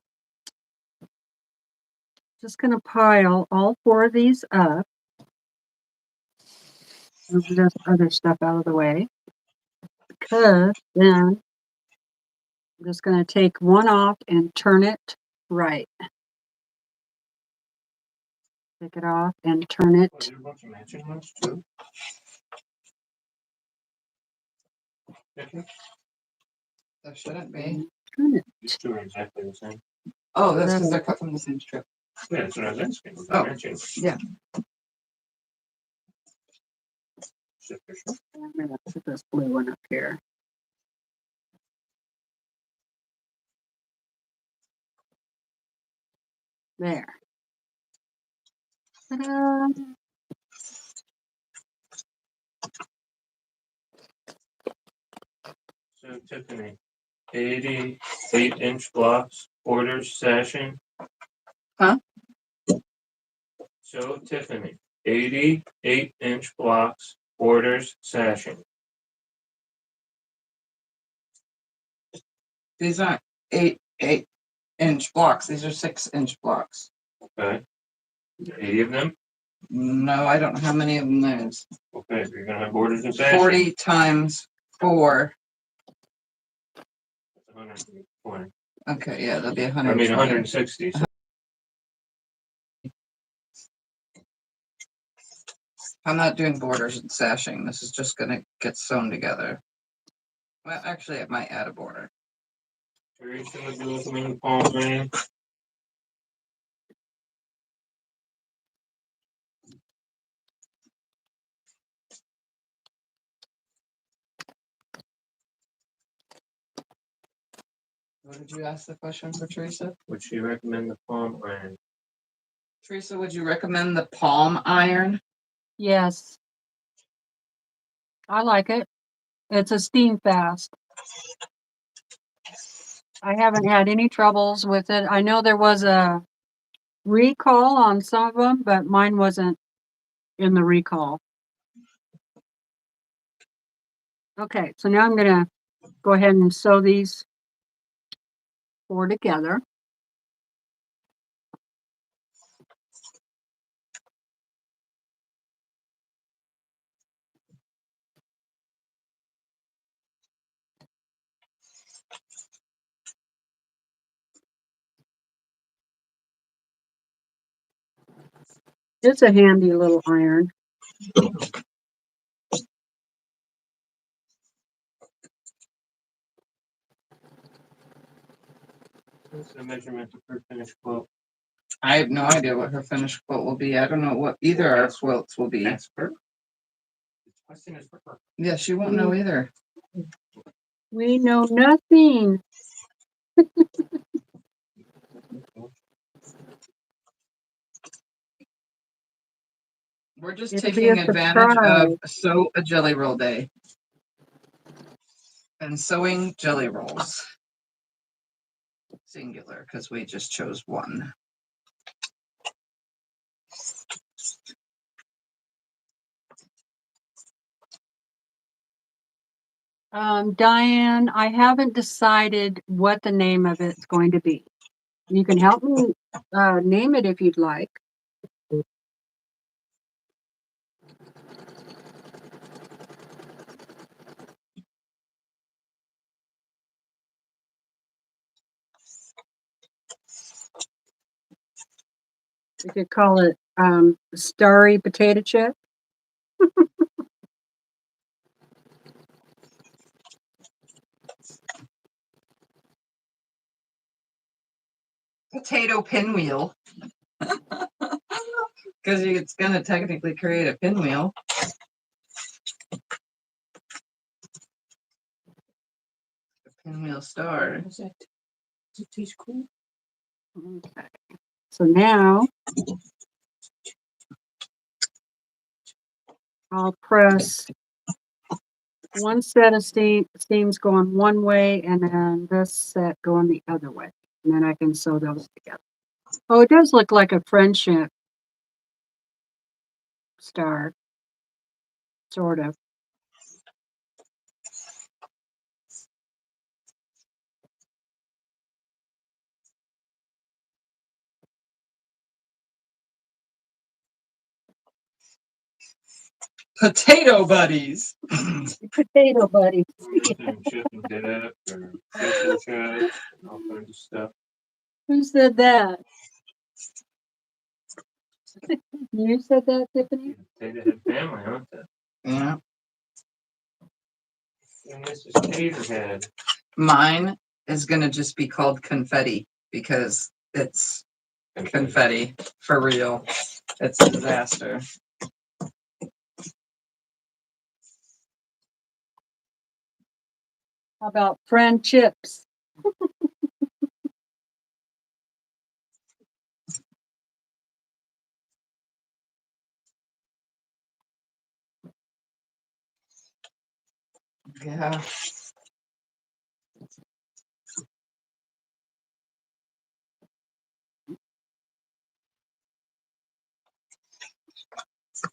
S3: Just going to pile all 4 of these up. Move this other stuff out of the way. Because then I'm just going to take one off and turn it right. Take it off and turn
S2: Oh,
S3: it.
S2: there's a bunch of matching ones too.
S1: There shouldn't be.
S3: Turn it.
S2: These two are exactly the same.
S1: Oh, that's because they're cut from the same strip.
S2: Yeah, that's what I was asking.
S1: Oh.
S2: Matching.
S1: Yeah.
S3: I'm going to put this blue one up here. There. Ta-da.
S2: So Tiffany, 88-inch blocks, borders, sashing.
S1: Huh?
S2: So Tiffany, 88-inch blocks, borders, sashing.
S1: These aren't 8-inch blocks. These are 6-inch blocks.
S2: Okay. 80 of them.
S1: No, I don't know how many of them there is.
S2: Okay, so you're gonna have borders and sashing.
S1: 40 times 4.
S2: That's 120.
S1: Okay, yeah, that'll be
S2: I
S1: 100.
S2: mean 160. So
S1: I'm not doing borders and sashing. This is just gonna get sewn together. Well, actually, it might add a border.
S2: Teresa would do some in the palm vein.
S1: What did you ask the question for Teresa?
S2: Would she recommend the palm iron?
S1: Teresa, would you recommend the palm iron?
S3: Yes. I like it. It's a steam fast. I haven't had any troubles with it. I know there was a recall on some of them, but mine wasn't in the recall. Okay, so now I'm going to go ahead and sew these 4 together. It's a handy little iron.
S2: What's the measurement of her finished quilt?
S1: I have no idea what her finished quilt will be. I don't know what either our quilts will be.
S2: That's her. The question is for her.
S1: Yeah, she won't know either.
S3: We know nothing.
S1: We're just
S3: It'll be
S1: taking
S3: a
S1: advantage
S3: surprise.
S1: of Sew a Jelly Roll Day and sewing jelly rolls. Singular, because we just chose one.
S3: Diane, I haven't decided what the name of it's going to be. You can help me name it if you'd like. We could call it Starry Potato Chip.
S1: Potato pinwheel. Because it's going to technically create a pinwheel. A pinwheel star.
S2: Does it taste cool?
S3: Okay. So now I'll press one set of seams going one way and then this set going the other way. And then I can sew those together. Oh, it does look like a friendship star, sort of.
S1: Potato buddies.
S3: Potato buddies.
S2: Everything chip and dip or fish and chips, all kinds of stuff.
S3: Who said that? You said that, Tiffany?
S2: Potato Head family, aren't they?
S1: Yeah.
S2: And this is Tater Head.
S1: Mine is gonna just be called confetti because it's confetti for real. It's a disaster.
S3: How about friend chips?
S1: Yeah.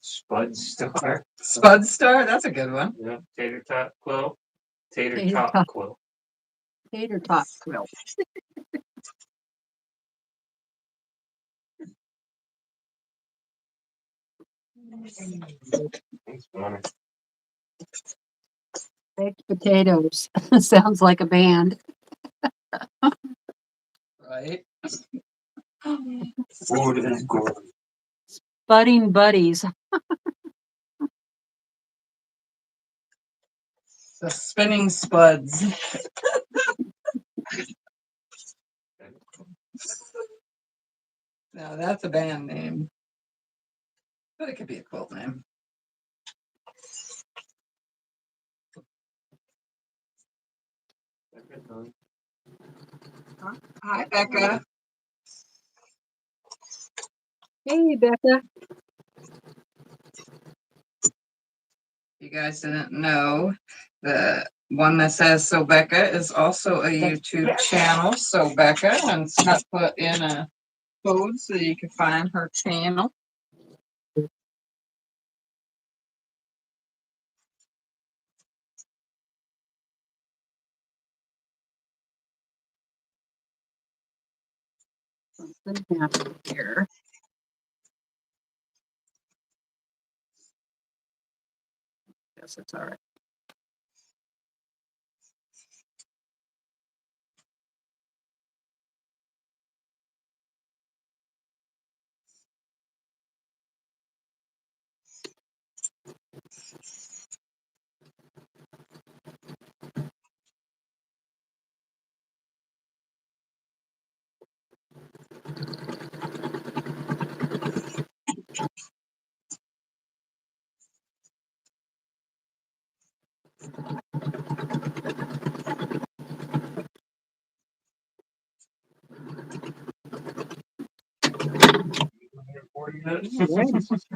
S2: Spud Star.
S1: Spud Star, that's a good one.
S2: Yeah. Tater Tot Quilt. Tater
S3: Tater
S2: Tot
S3: tot.
S2: Quilt.
S3: Tater tot quilt.
S2: That's funny.
S3: Baked potatoes. Sounds like a band.
S1: Right?
S2: Food is good.
S3: Budding buddies.
S1: The spinning spuds. Now that's a band name. But it could be a quilt name. Hi, Becca.
S3: Hey, Becca.
S1: You guys didn't know, the one that says So Becca is also a YouTube channel, So Becca, and Scott put in a code so you can find her channel.
S3: Something happened here. Guess it's all right.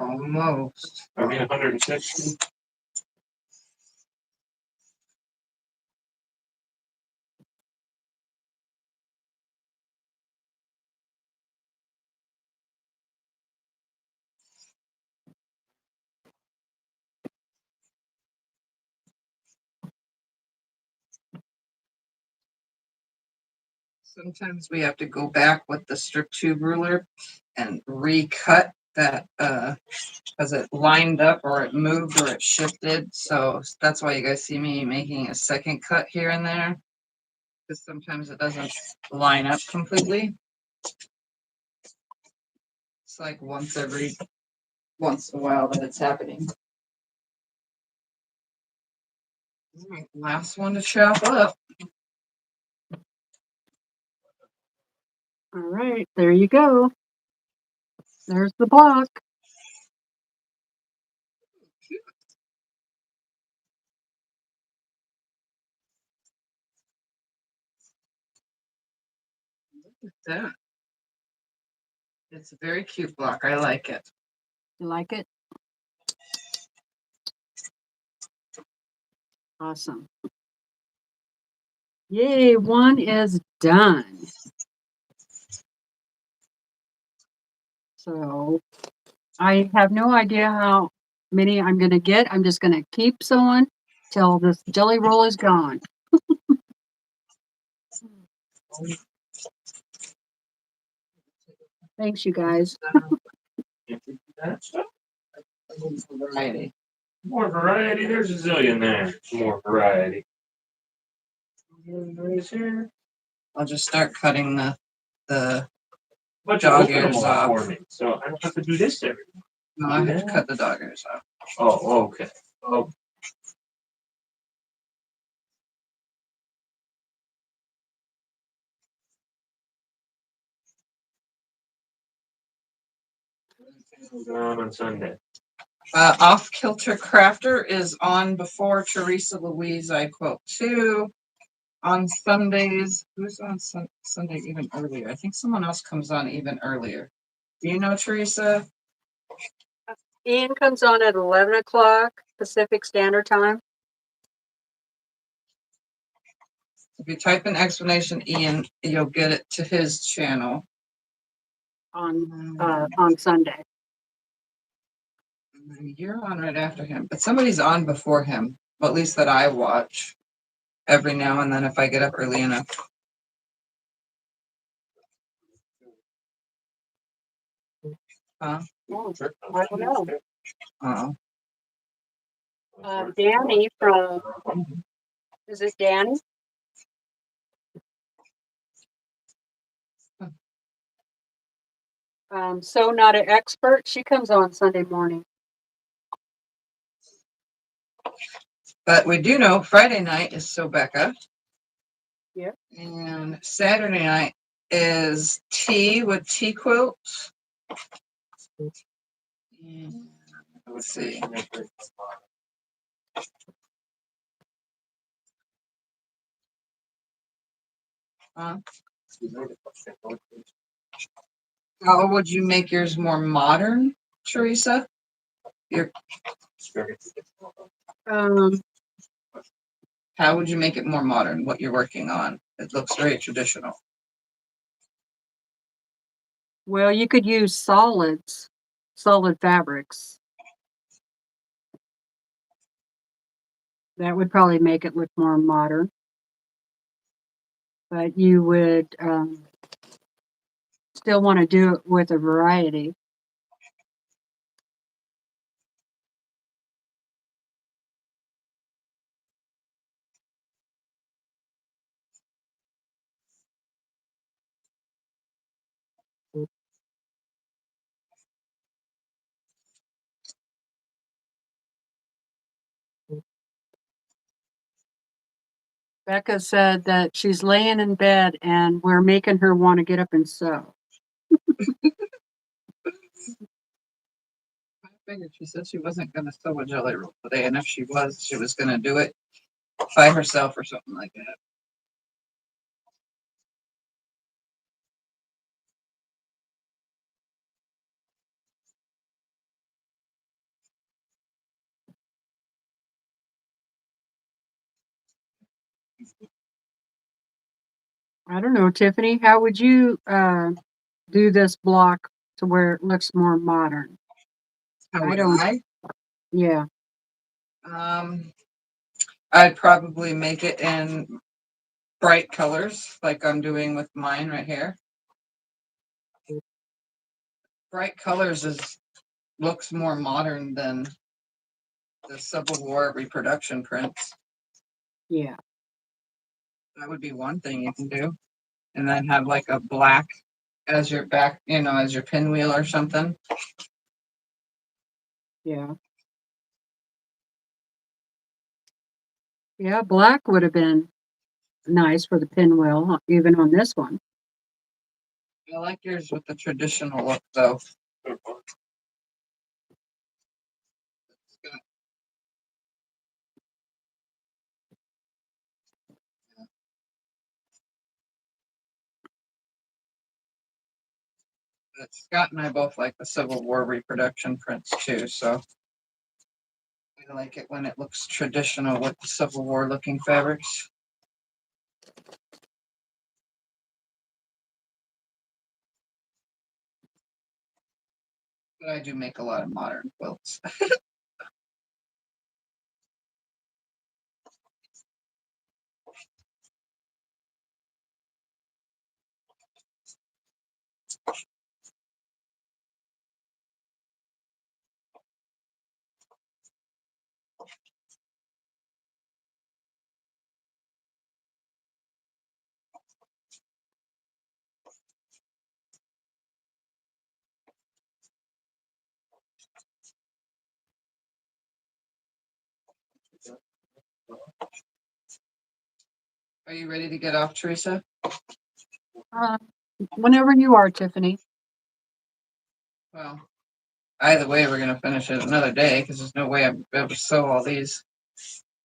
S1: Almost.
S2: I mean, 160.
S1: Sometimes we have to go back with the strip tube ruler and recut that because it lined up or it moved or it shifted. So that's why you guys see me making a second cut here and there, because sometimes it doesn't line up completely. It's like once in a while that it's happening. All right, last one to chop up.
S3: All right, there you go. There's the block.
S1: Look at that. It's a very cute block. I like it.
S3: You like it? Awesome. Yay, one is done. So I have no idea how many I'm going to get. I'm just going to keep sewing till this jelly roll is gone. Thanks, you guys.
S1: Variety.
S2: More variety. There's a zillion there. More variety. Everybody's here.
S1: I'll just start cutting the
S2: But you
S1: dog
S2: open them
S1: ears
S2: all
S1: off.
S2: for me, so I don't have to do this every.
S1: No, I have to cut the dog ears off.
S2: Oh, okay. Oh. What's on Sunday?
S1: Off Kilter Crafter is on before Teresa Louise IQuilt2. On Sundays, who's on Sunday even earlier? I think someone else comes on even earlier. Do you know, Teresa?
S3: Ian comes on at 11 o'clock Pacific Standard Time.
S1: If you type in explanation Ian, you'll get it to his channel.
S3: On Sunday.
S1: You're on right after him, but somebody's on before him, at least that I watch every now and then if I get up early enough. Huh?
S3: Oh, I don't know.
S1: Oh.
S3: Danny from, is it Danny? So not an expert. She comes on Sunday morning.
S1: But we do know Friday night is Sobecca.
S3: Yep.
S1: And Saturday night is tea with tea quilts. And let's see. How would you make yours more modern, Teresa? How would you make it more modern, what you're working on? It looks very traditional.
S3: Well, you could use solid fabrics. That would probably make it look more modern. But you would still want to do it with a variety. Becca said that she's laying in bed and we're making her want to get up and sew.
S1: I figured she said she wasn't going to sew a jelly roll today, and if she was going to do it by herself or something like that.
S3: I don't know, Tiffany, how would you do this block to where it looks more modern?
S1: How would I?
S3: Yeah.
S1: I'd probably make it in bright colors, like I'm doing with mine right here. Bright colors looks more modern than the Civil War reproduction prints.
S3: Yeah.
S1: That would be one thing you can do. And then have like a black as your back, as your pinwheel or something.
S3: Yeah. Yeah, black would have been nice for the pinwheel, even on this one.
S1: I like yours with the traditional look, though. But Scott and I both like the Civil War reproduction prints too, so I like it when it looks traditional with the Civil War looking fabrics. But I do make a lot of modern quilts. Are you ready to get off, Teresa?
S3: Whenever you are, Tiffany.
S1: Well, either way, we're gonna finish it another day because there's no way I'm able to sew all these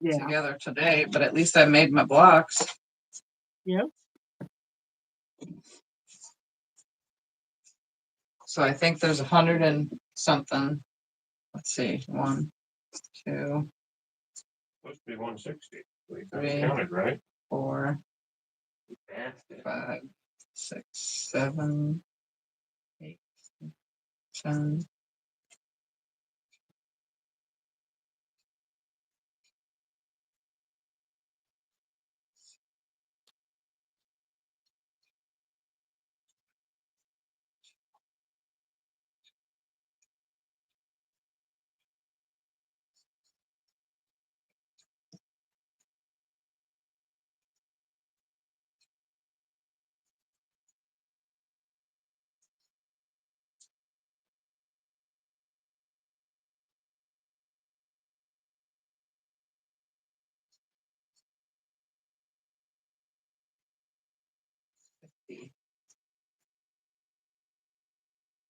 S1: together today. But at least I made my blocks.
S3: Yep.
S1: So I think there's 100 and something. Let's see, 1, 2,
S2: Supposed to be 160. We
S1: Three.
S2: counted, right?
S1: 4,
S2: Bastard.
S1: 5, 6, 7, 8, 10.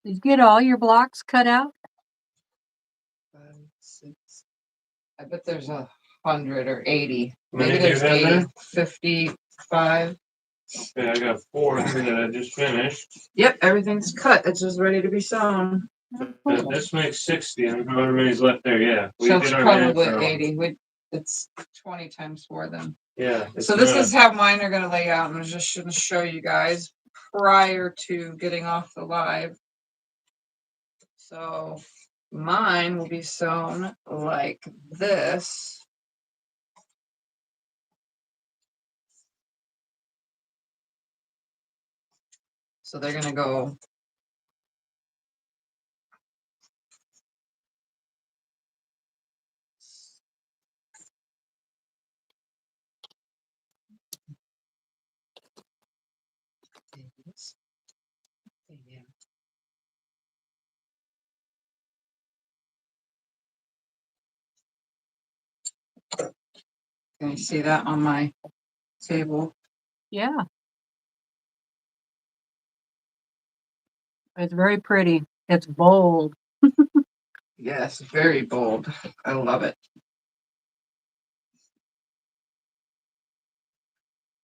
S3: Did you get all your blocks cut out?
S1: 5, 6. I bet there's 100 or 80.
S2: How many
S1: Maybe
S2: do you
S1: there's
S2: have
S1: 80,
S2: there?
S1: 55.
S2: Okay, I got 4 here that I just finished.
S1: Yep, everything's cut. It's just ready to be sewn.
S2: This makes 60, and however many's left there, yeah. We
S1: So
S2: did
S1: it's
S2: our math
S1: probably
S2: wrong.
S1: 80. It's 20 times 4 then.
S2: Yeah. it's
S1: So this
S2: not-
S1: is how mine are gonna lay out. I'm just gonna show you guys prior to getting off the live. So mine will be sewn like this. So they're gonna go Can you see that on my table?
S3: Yeah. It's very pretty. It's bold.
S1: Yes, very bold. I love it.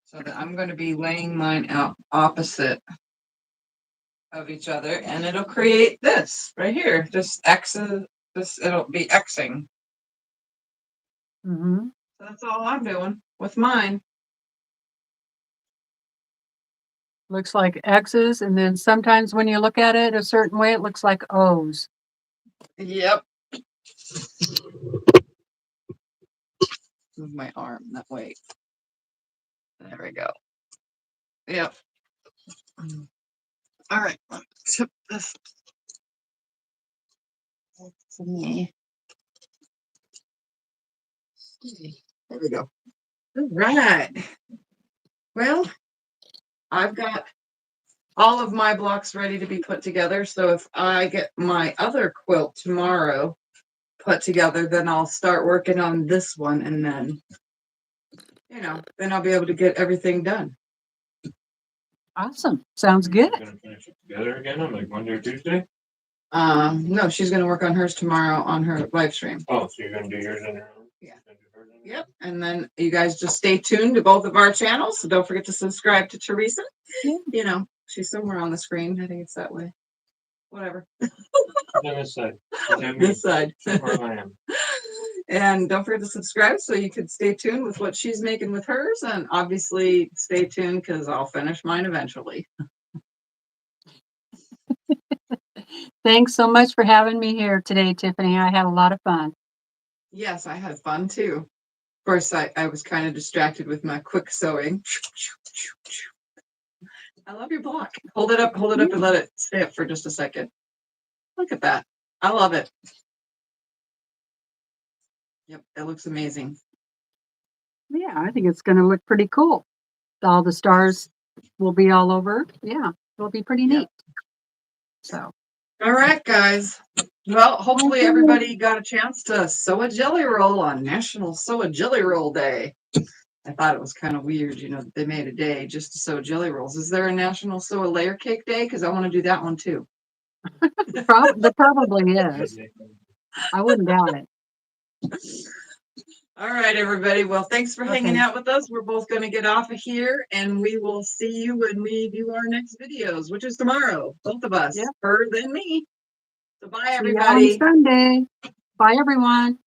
S1: So that I'm going to be laying mine out opposite of each other, and it'll create this right here. Just X's. It'll be Xing.
S3: Mm-hmm.
S1: So that's all I'm doing with mine.
S3: Looks like X's, and then sometimes when you look at it a certain way, it looks like O's.
S1: Yep. Move my arm that way. There we go. Yep. All right. Let me tip this for me. There we go. All right. Well, I've got all of my blocks ready to be put together. So if I get my other quilt tomorrow put together, then I'll start working on this one, and then, then I'll be able to get everything done.
S3: Awesome. Sounds
S2: You're
S3: good.
S2: gonna finish it together again on like Monday or Tuesday?
S1: No, she's gonna work on hers tomorrow on her live stream.
S2: Oh, so you're gonna do yours on your own?
S1: Yeah.
S2: You're gonna do hers on your
S1: Yep. And then you guys just stay tuned to both of our channels. So don't forget to subscribe to Teresa.
S3: Yeah.
S1: She's somewhere on the screen. I think it's that way. Whatever.
S2: own? On this side. Is that me?
S1: This side.
S2: Or I am.
S1: And don't forget to subscribe so you can stay tuned with what she's making with hers. And obviously stay tuned because I'll finish mine eventually.
S3: Thanks so much for having me here today, Tiffany. I had a lot of fun.
S1: Yes, I had fun too. Of course, I was kind of distracted with my quick sewing. I love your block. Hold it up and let it stay up for just a second. Look at that. I love it. Yep, it looks amazing.
S3: Yeah, I think it's going to look pretty cool. All the stars will be all over. Yeah, it'll be pretty
S1: Yep.
S3: neat. So,
S1: All right, guys. Well, hopefully
S3: Okay.
S1: everybody got a chance to sew a jelly roll on National Sew a Jelly Roll Day. I thought it was kind of weird, you know, that they made a day just to sew jelly rolls. Is there a National Sew a Layer Cake Day? Because I want to do that one too.
S3: There probably is. I wouldn't doubt it.
S1: All right, everybody. Well, thanks for hanging
S3: Okay.
S1: out with us. We're both going to get off of here, and we will see you when we do our next videos, which is tomorrow. Both of us,
S3: Yep.
S1: her than me. So bye,
S3: See you on
S1: everybody.
S3: Sunday. Bye, everyone.